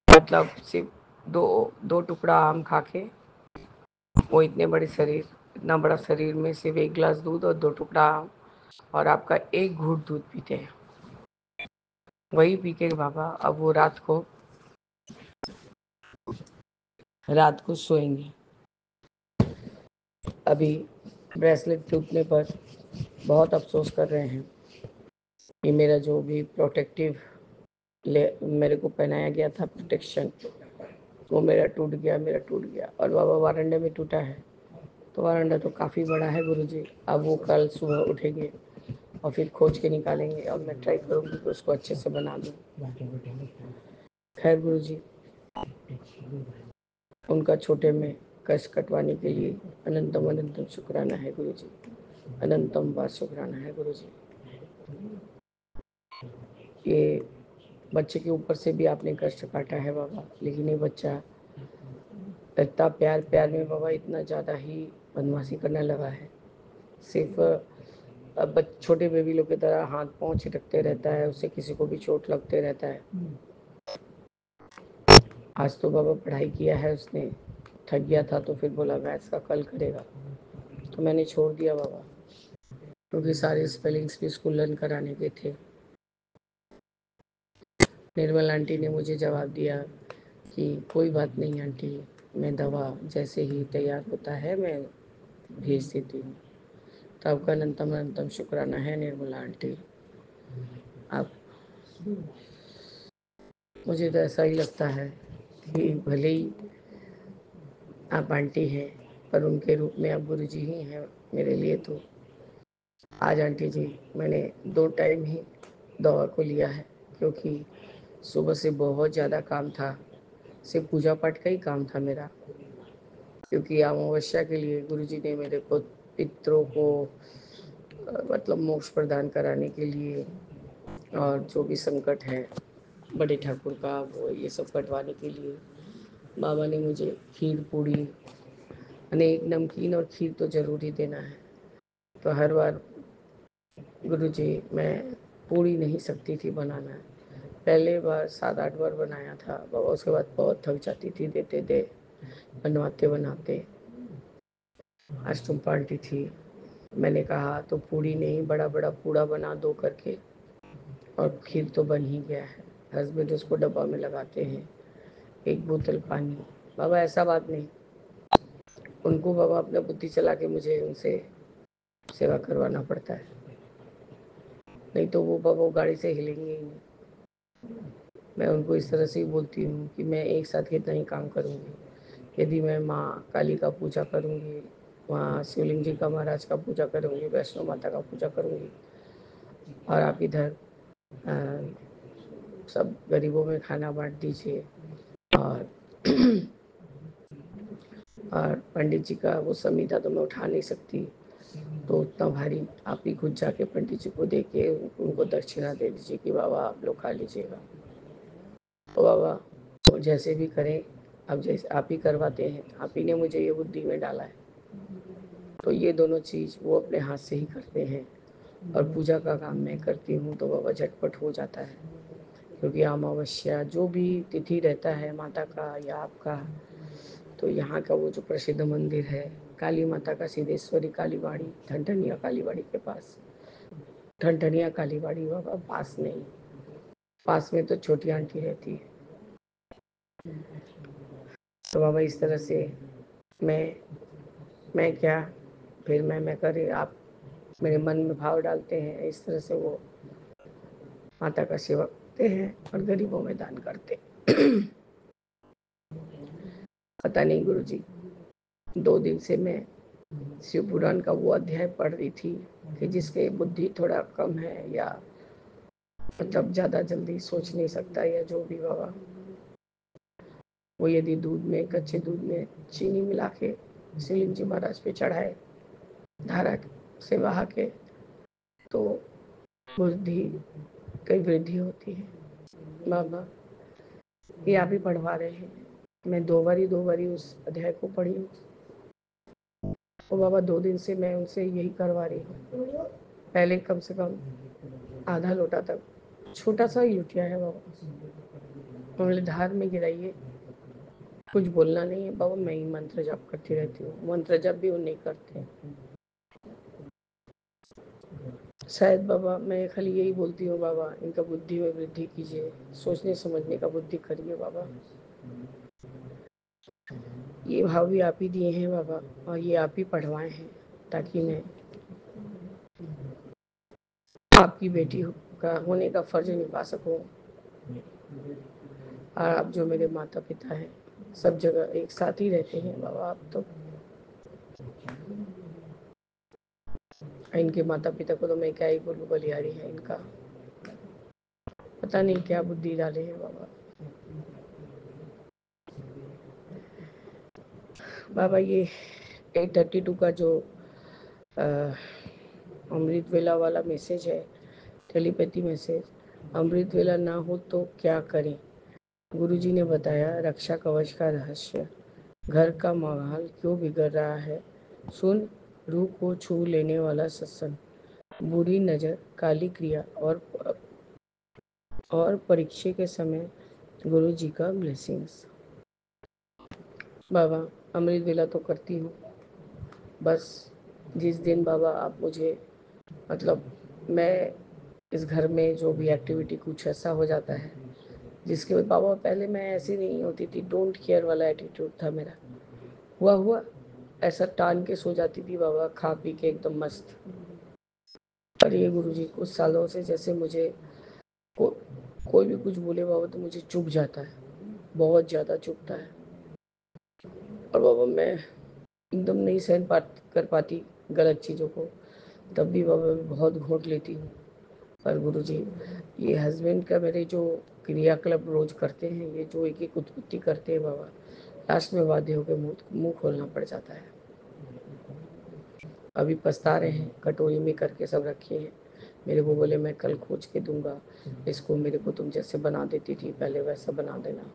मतलब सिर्फ दो दो टुकड़ा आम खा के वो इतना बड़ा शरीर में सिर्फ 1 गिलास दूध और 2 टुकड़ा आम और आपका 1 घूंट दूध पीते हैं। वही पी के बाबा अब वो रात को सोएंगे। अभी ब्रेसलेट टूटने पर बहुत अफसोस कर रहे हैं कि मेरा जो भी प्रोटेक्टिव मेरे को पहनाया गया था प्रोटेक्शन वो मेरा टूट गया और बाबा वारंडे में टूटा है। तो वारंडा तो काफ़ी बड़ा है गुरुजी। अब वो कल सुबह उठेंगे और फिर खोज के निकालेंगे और मैं ट्राई करूँगी कि उसको अच्छे से बना दूँ। खैर गुरुजी, उनका छोटे में कष्ट कटवाने के लिए अनंतम अनंतम शुक्राना है गुरुजी। अनंतम बार शुक्राना है गुरुजी। ये बच्चे के ऊपर से भी आपने कष्ट काटा है बाबा, लेकिन ये बच्चा इतना प्यार प्यार में बाबा इतना ज़्यादा ही बदमाशी करने लगा है। सिर्फ अब छोटे बेबी लोग की तरह हाथ पाँव छिटकते रहता है, उससे किसी को भी चोट लगते रहता है। आज तो बाबा पढ़ाई किया है उसने, थक गया था तो फिर बोला मैथ्स का कल करेगा, तो मैंने छोड़ दिया बाबा क्योंकि सारे स्पेलिंग्स भी इसको लर्न कराने के थे। निर्मल आंटी ने मुझे जवाब दिया कि कोई बात नहीं आंटी, मैं दवा जैसे ही तैयार होता है मैं भेज देती हूँ। तो आपका अनंतम अनंतम शुक्राना है निर्मला आंटी। आप मुझे तो ऐसा ही लगता है कि भले ही आप आंटी हैं पर उनके रूप में आप गुरुजी ही हैं मेरे लिए। तो आज आंटी जी मैंने 2 टाइम ही दवा को लिया है, क्योंकि सुबह से बहुत ज़्यादा काम था। सिर्फ पूजा पाठ का ही काम था मेरा, क्योंकि अमावस्या के लिए गुरुजी ने मेरे को पितरों को मतलब मोक्ष प्रदान कराने के लिए, और जो भी संकट है बड़े ठाकुर का वो ये सब कटवाने के लिए बाबा ने मुझे खीर पूड़ी, अनेक नमकीन और खीर तो ज़रूर ही देना है। तो हर बार गुरुजी मैं पूड़ी नहीं सकती थी बनाना। पहले बार 7-8 बार बनाया था बाबा, उसके बाद बहुत थक जाती थी देते दे बनवाते बनाते। आज तुम पार्टी थी, मैंने कहा तो पूड़ी नहीं बड़ा बड़ा पूड़ा बना दो करके, और खीर तो बन ही गया है। हस्बैंड उसको डब्बा में लगाते हैं, 1 बोतल पानी। बाबा ऐसा बात नहीं, उनको बाबा अपना बुद्धि चला के मुझे उनसे सेवा करवाना पड़ता है, नहीं तो वो बाबा गाड़ी से हिलेंगे ही नहीं। मैं उनको इस तरह से ही बोलती हूँ कि मैं एक साथ कितना ही काम करूँगी। यदि मैं माँ काली का पूजा करूँगी, वहाँ शिवलिंग जी का महाराज का पूजा करूँगी, वैष्णो माता का पूजा करूँगी, और आप इधर सब गरीबों में खाना बांट दीजिए, और और पंडित जी का वो संविदा तो मैं उठा नहीं सकती, तो उतना भारी आप ही खुद जाके पंडित जी को दे के उनको दक्षिणा दे दीजिए कि बाबा आप लोग खा लीजिएगा। तो बाबा तो जैसे भी करें, अब जैसे आप ही करवाते हैं, आप ही ने मुझे ये बुद्धि में डाला है, तो ये दोनों चीज़ वो अपने हाथ से ही करते हैं, और पूजा का काम मैं करती हूँ तो बाबा झटपट हो जाता है। क्योंकि अमावस्या जो भी तिथि रहता है माता का या आपका, तो यहाँ का वो जो प्रसिद्ध मंदिर है काली माता का, सिद्धेश्वरी कालीबाड़ी, ठनठनिया कालीबाड़ी के पास, ठनठनिया कालीबाड़ी बाबा पास नहीं, पास में तो छोटी आंटी रहती है। तो बाबा इस तरह से मैं क्या, फिर मैं करे, आप मेरे मन में भाव डालते हैं, इस तरह से वो माता का सेवा करते हैं और गरीबों में दान करते। पता नहीं गुरुजी, 2 दिन से मैं शिव पुराण का वो अध्याय पढ़ रही थी कि जिसके बुद्धि थोड़ा कम है, या मतलब ज़्यादा जल्दी सोच नहीं सकता, या जो भी बाबा, वो यदि दूध में, कच्चे दूध में चीनी मिला के शिवलिंग जी महाराज पे चढ़ाए धारा से बहा के, तो बुद्धि कई वृद्धि होती है। बाबा ये आप ही पढ़वा रहे हैं, मैं 2 बारी उस अध्याय को पढ़ी हूँ, तो बाबा 2 दिन से मैं उनसे यही करवा रही हूँ। पहले कम से कम आधा लोटा तक छोटा सा ही लुटिया है बाबा, उंगली धार में गिराइए, कुछ बोलना नहीं है बाबा, मैं ही मंत्र जप करती रहती हूँ। मंत्र जप भी वो नहीं करते, शायद बाबा मैं खाली यही बोलती हूँ बाबा इनका बुद्धि में वृद्धि कीजिए, सोचने समझने का बुद्धि करिए बाबा। ये भाव भी आप ही दिए हैं बाबा, और ये आप ही पढ़वाए हैं, ताकि मैं आपकी बेटी का होने का फर्ज निभा सकूं। और आप जो मेरे माता पिता हैं, सब जगह एक साथ ही रहते हैं बाबा। आप तो इनके माता पिता को तो मैं क्या ही बोलूँ, बलिहारी है इनका, पता नहीं क्या बुद्धि डाले हैं बाबा। बाबा ये 832 का जो अमृत वेला वाला मैसेज है, टेलीपैथी मैसेज, अमृत वेला ना हो तो क्या करें, गुरुजी ने बताया रक्षा कवच का रहस्य, घर का माहौल क्यों बिगड़ रहा है, सुन रूह को छू लेने वाला सत्संग, बुरी नज़र, काली क्रिया और परीक्षा के समय गुरु जी का ब्लेसिंग्स। बाबा अमृत वेला तो करती हूँ, बस जिस दिन बाबा आप मुझे मतलब मैं इस घर में जो भी एक्टिविटी कुछ ऐसा हो जाता है जिसके बाद बाबा, पहले मैं ऐसी नहीं होती थी, डोंट केयर वाला एटीट्यूड था मेरा, हुआ ऐसा टान के सो जाती थी बाबा, खा पी के एकदम मस्त। पर ये गुरुजी कुछ सालों से जैसे मुझे को, कोई भी कुछ बोले बाबा तो मुझे चुभ जाता है, बहुत ज़्यादा चुभता है, और बाबा मैं एकदम नहीं सहन कर पाती गलत चीज़ों को। तब भी बाबा मैं बहुत घोट लेती हूँ। पर गुरुजी ये हस्बैंड का मेरे जो क्रियाकलाप रोज करते हैं, ये जो एक एक उत्पत्ति करते हैं बाबा, लास्ट में बाध्य होकर मुंह खोलना पड़ जाता है। अभी पछता रहे हैं, कटोरी में करके सब रखे हैं। मेरे को बोले मैं कल खोज के दूंगा इसको, मेरे को तुम जैसे बना देती थी पहले वैसा बना देना।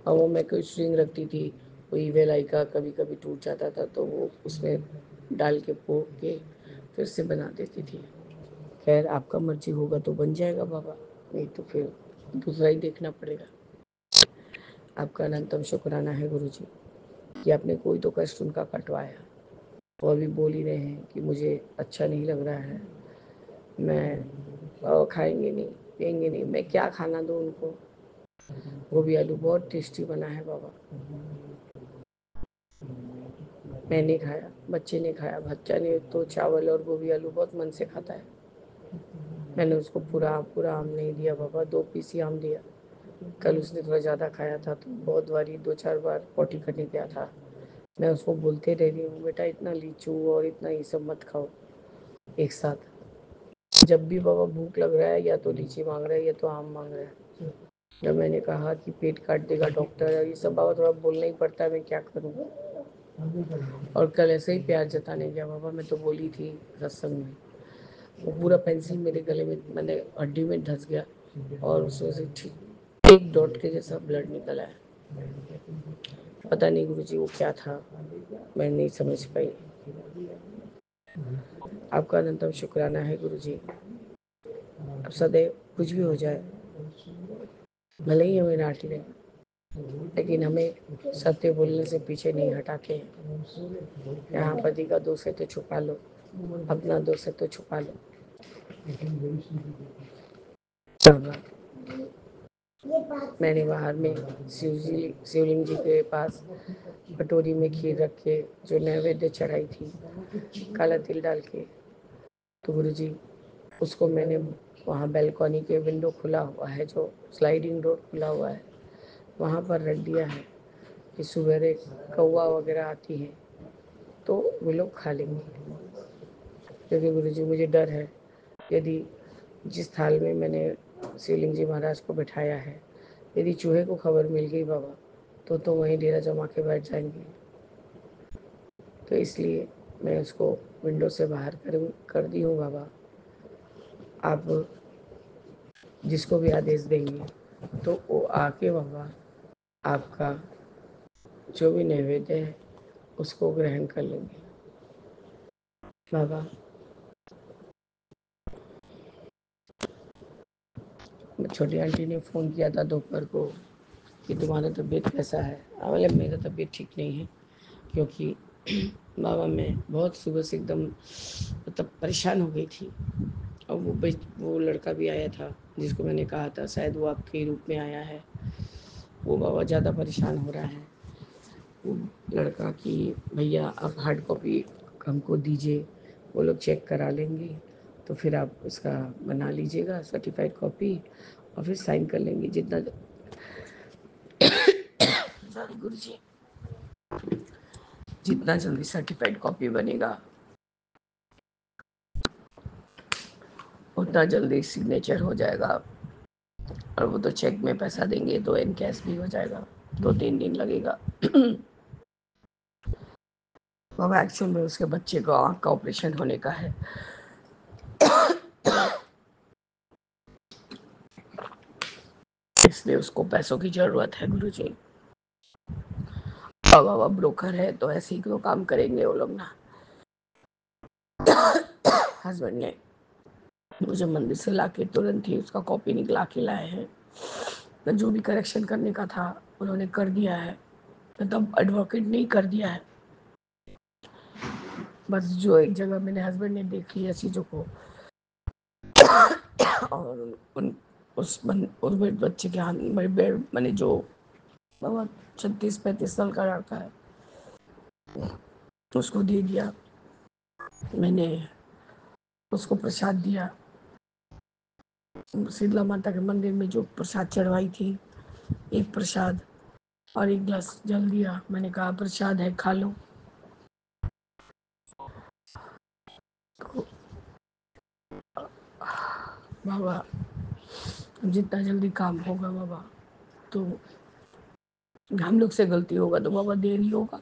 और वो मैं कोई स्ट्रिंग रखती थी, कोई वेलाई का कभी कभी टूट जाता था तो वो उसमें डाल के पोक के फिर से बना देती थी। खैर आपका मर्जी होगा तो बन जाएगा बाबा, नहीं तो फिर दूसरा ही देखना पड़ेगा। आपका अनंतम शुक्राना है गुरुजी कि आपने कोई तो कष्ट उनका कटवाया। वो अभी बोल ही रहे हैं कि मुझे अच्छा नहीं लग रहा है, मैं खाएंगे नहीं पियेंगे नहीं, मैं क्या खाना दूँ उनको। गोभी आलू बहुत टेस्टी बना है बाबा, मैंने खाया, बच्चे ने खाया, बच्चा ने तो चावल और गोभी आलू बहुत मन से खाता है। मैंने उसको पूरा पूरा आम नहीं दिया बाबा, 2 पीस ही आम दिया। कल उसने थोड़ा ज़्यादा खाया था तो बहुत बारी 2-4 बार पॉटी करने गया था। मैं उसको बोलते रह रही हूँ बेटा इतना लीचू और इतना ये सब मत खाओ एक साथ। जब भी बाबा भूख लग रहा है या तो लीची मांग रहा है या तो आम मांग रहा है। जब मैंने कहा कि पेट काट देगा डॉक्टर, ये सब बाबा थोड़ा बोलना ही पड़ता है, मैं क्या करूँ। और कल ऐसे ही प्यार जताने गया बाबा, मैं तो बोली थी सत्संग में, वो पूरा पेंसिल मेरे गले में मैंने हड्डी में धंस गया और उसमें से ठीक एक डॉट के जैसा ब्लड निकला है। पता नहीं गुरुजी वो क्या था, मैं नहीं समझ पाई। आपका अनंतम शुक्राना है गुरुजी। अब सदैव कुछ भी हो जाए, भले ही हमें डांट लें, लेकिन हमें सत्य बोलने से पीछे नहीं हटाते हैं। यहाँ पति का दोष है तो छुपा लो, अपना दोष है तो छुपा लो। मैंने बाहर में शिवलिंग जी के पास कटोरी में खीर रख के जो नैवेद्य चढ़ाई थी काला तिल डाल के, तो गुरु जी उसको मैंने वहाँ बैल्कनी के विंडो खुला हुआ है, जो स्लाइडिंग डोर खुला हुआ है, वहाँ पर रख दिया है कि सुबह कौवा वगैरह आती है तो वे लोग खा लेंगे। क्योंकि गुरु जी मुझे डर है, यदि जिस थाल में मैंने शिवलिंग जी महाराज को बैठाया है, यदि चूहे को खबर मिल गई बाबा तो वहीं डेरा जमा के बैठ जाएंगे। तो इसलिए मैं उसको विंडो से बाहर कर दी हूँ बाबा। आप जिसको भी आदेश देंगे तो वो आके बाबा आपका जो भी नैवेद्य है उसको ग्रहण कर लेंगे। बाबा छोटी आंटी ने फ़ोन किया था दोपहर को कि तुम्हारा तबीयत कैसा है। बोले मेरा तबीयत ठीक नहीं है, क्योंकि बाबा मैं बहुत सुबह से एकदम मतलब परेशान हो गई थी। और वो लड़का भी आया था जिसको मैंने कहा था शायद वो आपके रूप में आया है, वो बाबा ज़्यादा परेशान हो रहा है। वो लड़का कि भैया आप हार्ड कॉपी हमको दीजिए, वो लोग चेक करा लेंगे तो फिर आप उसका बना लीजिएगा सर्टिफाइड कॉपी और फिर साइन कर लेंगे। जितना सॉरी गुरुजी, जितना जल्दी सर्टिफाइड कॉपी बनेगा उतना जल्दी सिग्नेचर हो जाएगा, और वो तो चेक में पैसा देंगे तो इन कैश भी हो जाएगा, 2-3 दिन लगेगा। बाबा एक्चुअल में उसके बच्चे को आँख का ऑपरेशन होने का है, इसलिए उसको पैसों की ज़रूरत है गुरुजी। बाबा ब्रोकर है तो ऐसे ही क्यों काम करेंगे वो लोग ना। हस्बैंड ने मुझे मंदिर से लाके तुरंत ही उसका कॉपी निकला के लाए हैं। जो भी करेक्शन करने का था उन्होंने कर दिया है, मतलब एडवोकेट नहीं कर दिया है। बस जो एक जगह मैंने हस्बैंड ने देख लिया चीज़ों को, और उस बच्चे के हाथ में मैंने जो बाबा 36-35 साल का लड़का है उसको दे दिया। मैंने उसको प्रसाद दिया, शीतला माता के मंदिर में जो प्रसाद चढ़वाई थी, एक प्रसाद और एक गिलास जल दिया। मैंने कहा प्रसाद है खा लो। बाबा जितना जल्दी काम होगा बाबा, तो हम लोग से गलती होगा तो बाबा देर ही होगा,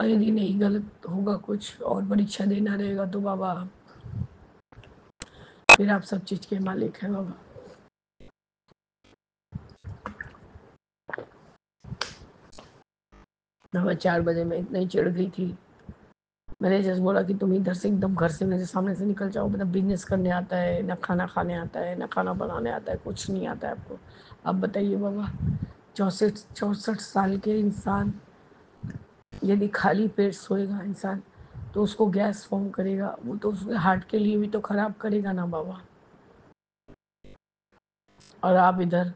और यदि नहीं गलत होगा कुछ और परीक्षा देना रहेगा तो बाबा फिर आप सब चीज के मालिक हैं बाबा। बाबा 4 बजे मैं इतना ही चिढ़ गई थी, मैंने जस्ट बोला कि तुम इधर से एकदम घर से मेरे सामने से निकल जाओ, मतलब बिजनेस करने आता है ना, खाना खाने आता है ना, खाना बनाने आता है, कुछ नहीं आता है आपको। अब बताइए बाबा, 64 64 साल के इंसान यदि खाली पेट सोएगा इंसान तो उसको गैस फॉर्म करेगा, वो तो उसके हार्ट के लिए भी तो खराब करेगा ना बाबा। और आप इधर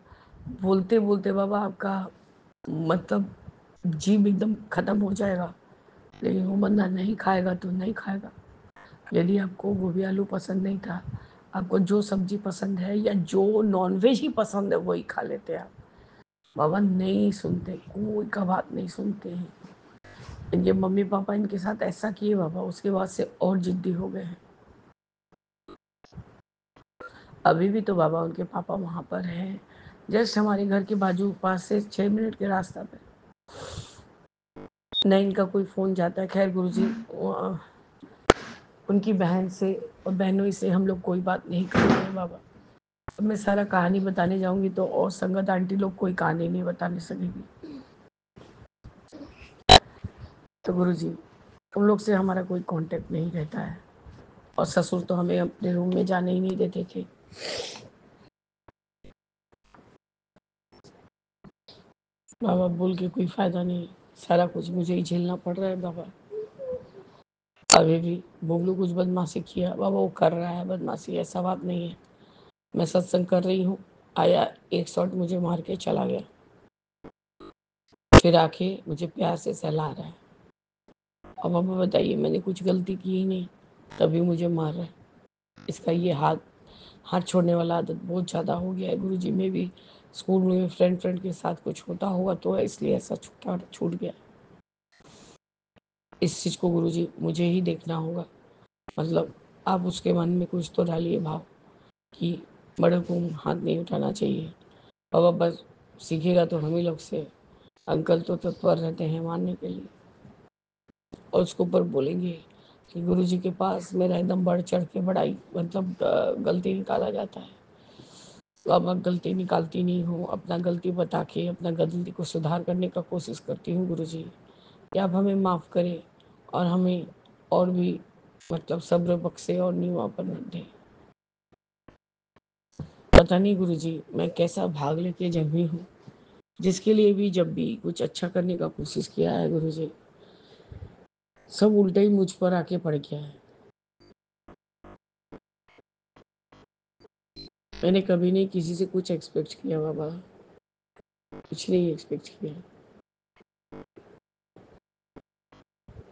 बोलते बोलते बाबा आपका मतलब जीभ एकदम खत्म हो जाएगा, लेकिन वो बंदा नहीं खाएगा तो नहीं खाएगा। यदि आपको गोभी आलू पसंद नहीं था, आपको जो सब्जी पसंद है या जो नॉनवेज ही पसंद है वही खा लेते आप। बाबा नहीं सुनते, कोई का बात नहीं सुनते हैं। ये मम्मी पापा इनके साथ ऐसा किए बाबा, उसके बाद से और जिद्दी हो गए हैं। अभी भी तो बाबा उनके पापा वहाँ पर हैं, जस्ट हमारे घर के बाजू पास से 6 मिनट के रास्ता पे। न इनका कोई फ़ोन जाता है, खैर गुरुजी उनकी बहन से और बहनोई से हम लोग कोई बात नहीं करते हैं बाबा। अब मैं सारा कहानी बताने जाऊंगी तो और संगत आंटी लोग कोई कहानी नहीं बताने सकेगी। तो गुरुजी उन लोग से हमारा कोई कांटेक्ट नहीं रहता है, और ससुर तो हमें अपने रूम में जाने ही नहीं देते थे। बाबा बोल के कोई फायदा नहीं, सारा कुछ मुझे ही झेलना पड़ रहा है बाबा। अभी भी बोगलू कुछ बदमाशी किया बाबा, वो कर रहा है बदमाशी, ऐसा बात नहीं है। मैं सत्संग कर रही हूँ, आया एक शॉट मुझे मार के चला गया, फिर आके मुझे प्यार से सहला रहा है। अब बाबा बताइए, मैंने कुछ गलती की ही नहीं, तभी मुझे मार रहा है। इसका ये हाथ हाथ छोड़ने वाला आदत बहुत ज़्यादा हो गया है गुरुजी। में भी स्कूल में फ्रेंड फ्रेंड के साथ कुछ होता होगा तो इसलिए ऐसा छूट गया। इस चीज़ को गुरुजी मुझे ही देखना होगा, मतलब आप उसके मन में कुछ तो डालिए भाव कि बड़े को हाथ नहीं उठाना चाहिए। बाबा बस सीखेगा तो हम ही लोग से, अंकल तो तत्पर रहते हैं मानने के लिए, और उसके ऊपर बोलेंगे कि गुरुजी के पास मेरा एकदम बढ़ चढ़ के बड़ाई मतलब गलती निकाला जाता है। तो अब मैं गलती निकालती नहीं हूँ, अपना गलती बता के अपना गलती को सुधार करने का कोशिश करती हूँ गुरुजी, कि आप हमें माफ़ करें और हमें और भी मतलब सब्र बख्शे और नीवापन दें। पता नहीं गुरुजी मैं कैसा भाग लेके जन्मी हूँ, जिसके लिए भी जब भी कुछ अच्छा करने का कोशिश किया है गुरुजी, सब उल्टा ही मुझ पर आके पड़ गया है। मैंने कभी नहीं किसी से कुछ एक्सपेक्ट किया बाबा, कुछ नहीं एक्सपेक्ट किया।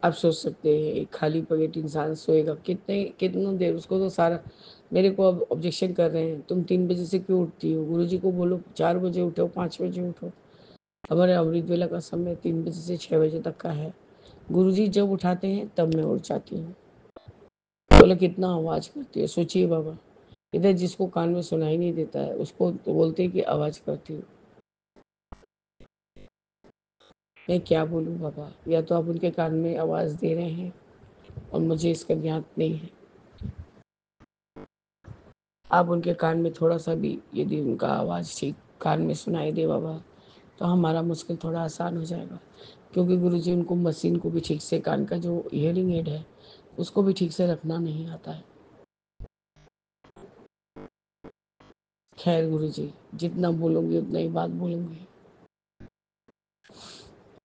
आप सोच सकते हैं एक खाली पेट इंसान सोएगा कितने कितना देर, उसको तो सारा। मेरे को अब ऑब्जेक्शन कर रहे हैं, तुम 3 बजे से क्यों उठती हो, गुरुजी को बोलो 4 बजे उठो, 5 बजे उठो। हमारे अमृत वेला का समय 3 बजे से 6 बजे तक का है, गुरुजी जब उठाते हैं तब मैं उठ जाती हूँ। बोले कितना आवाज़ करती है, सोचिए बाबा, इधर जिसको कान में सुनाई नहीं देता है उसको तो बोलते हैं कि आवाज़ करती हूँ। मैं क्या बोलूँ बाबा, या तो आप उनके कान में आवाज़ दे रहे हैं और मुझे इसका ज्ञात नहीं है। आप उनके कान में थोड़ा सा भी यदि उनका आवाज़ ठीक कान में सुनाई दे बाबा, तो हमारा मुश्किल थोड़ा आसान हो जाएगा, क्योंकि गुरुजी उनको मशीन को भी ठीक से, कान का जो हियरिंग एड है उसको भी ठीक से रखना नहीं आता है। खैर गुरुजी जितना बोलूँगी उतना ही बात बोलूँगी।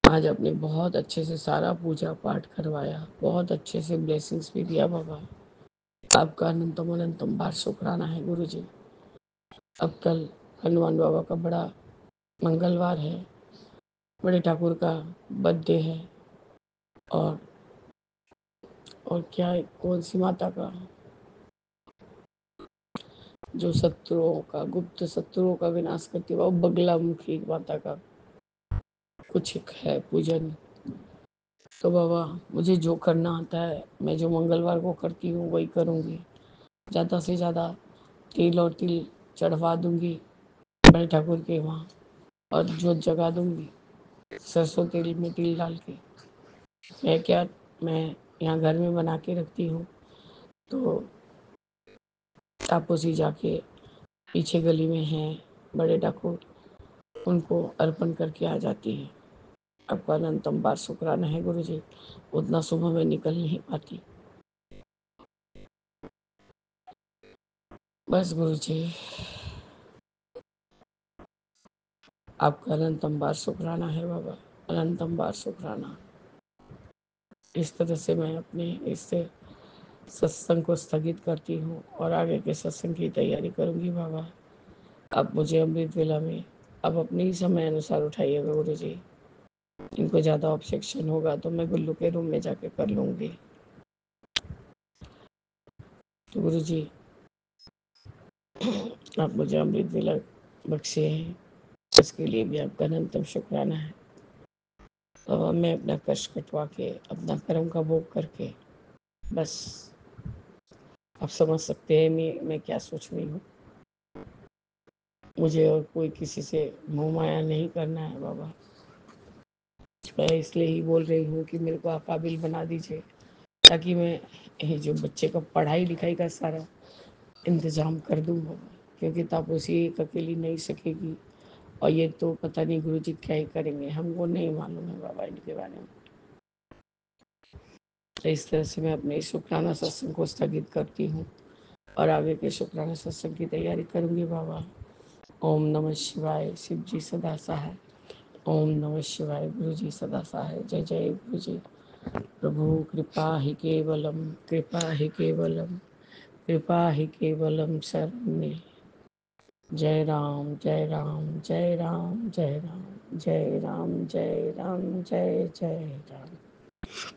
आज आपने बहुत अच्छे से सारा पूजा पाठ करवाया, बहुत अच्छे से ब्लेसिंग्स भी दिया बाबा, आपका अनंतम अनंतम बार शुक्राना है गुरुजी। अब कल हनुमान बाबा का बड़ा मंगलवार है, बड़े ठाकुर का बर्थडे है, और क्या है, कौन सी माता का, जो शत्रुओं का, गुप्त शत्रुओं का विनाश करती है, वो बगला मुखी माता का कुछ एक है पूजन। तो बाबा मुझे जो करना आता है, मैं जो मंगलवार को करती हूँ वही करूँगी। ज़्यादा से ज़्यादा तिल और तिल चढ़वा दूंगी मैं ठाकुर के वहाँ, और जोत जगा दूंगी सरसों तेल में तिल डाल के। मैं यहाँ घर में बना के रखती हूँ, तो तापोसी जाके पीछे गली में हैं बड़े ठाकुर, उनको अर्पण करके आ जाती है। आपका अनंतम बार शुक्राना है गुरु जी, उतना सुबह में निकल नहीं पाती। बस गुरु जी, आपका अनंतम बार शुक्राना है बाबा, अनंतम बार शुक्राना। इस तरह से मैं अपने इस सत्संग को स्थगित करती हूँ और आगे के सत्संग की तैयारी करूँगी बाबा। आप मुझे अमृत वेला में अब अपने ही समय अनुसार उठाइएगा गुरु जी। इनको ज़्यादा ऑब्जेक्शन होगा तो मैं गुल्लू के रूम में जाके कर लूँगी। तो गुरु जी आप मुझे अमृत वेला बख्शे हैं, इसके लिए भी आपका अनंतम शुक्राना है। अब मैं अपना कष्ट कटवा के अपना कर्म का भोग करके, बस आप समझ सकते हैं मैं क्या सोच रही हूँ। मुझे और कोई किसी से मोह माया नहीं करना है बाबा। मैं इसलिए ही बोल रही हूँ कि मेरे को आप काबिल बना दीजिए, ताकि मैं ये जो बच्चे का पढ़ाई लिखाई का सारा इंतज़ाम कर दूँ बाबा, क्योंकि तापसी एक अकेली नहीं सकेगी, और ये तो पता नहीं गुरुजी क्या ही करेंगे, हमको नहीं मालूम है बाबा इनके बारे में। तो इस तरह से मैं अपने शुक्राना सत्संग को स्थगित करती हूँ और आगे के शुक्राना सत्संग की तैयारी करूँगी बाबा। ओम नमः शिवाय। शिव जी सदा सहाय। ओम नमः शिवाय। गुरु जी सदा सहाय। जय जय गुरु जी। प्रभु कृपा ही केवलम, कृपा ही केवलम, कृपा ही केवलम शरण्य। जय राम जय राम जय राम जय राम जय राम जय राम जय जय राम।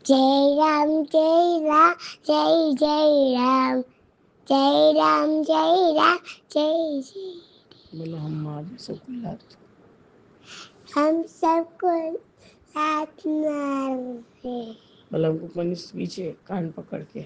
जय राम जय राम जय जय राम, जय राम जय राम जय जय। बोलो हम सबको साथ में, बोलो हमको मनीष पीछे कान पकड़ के।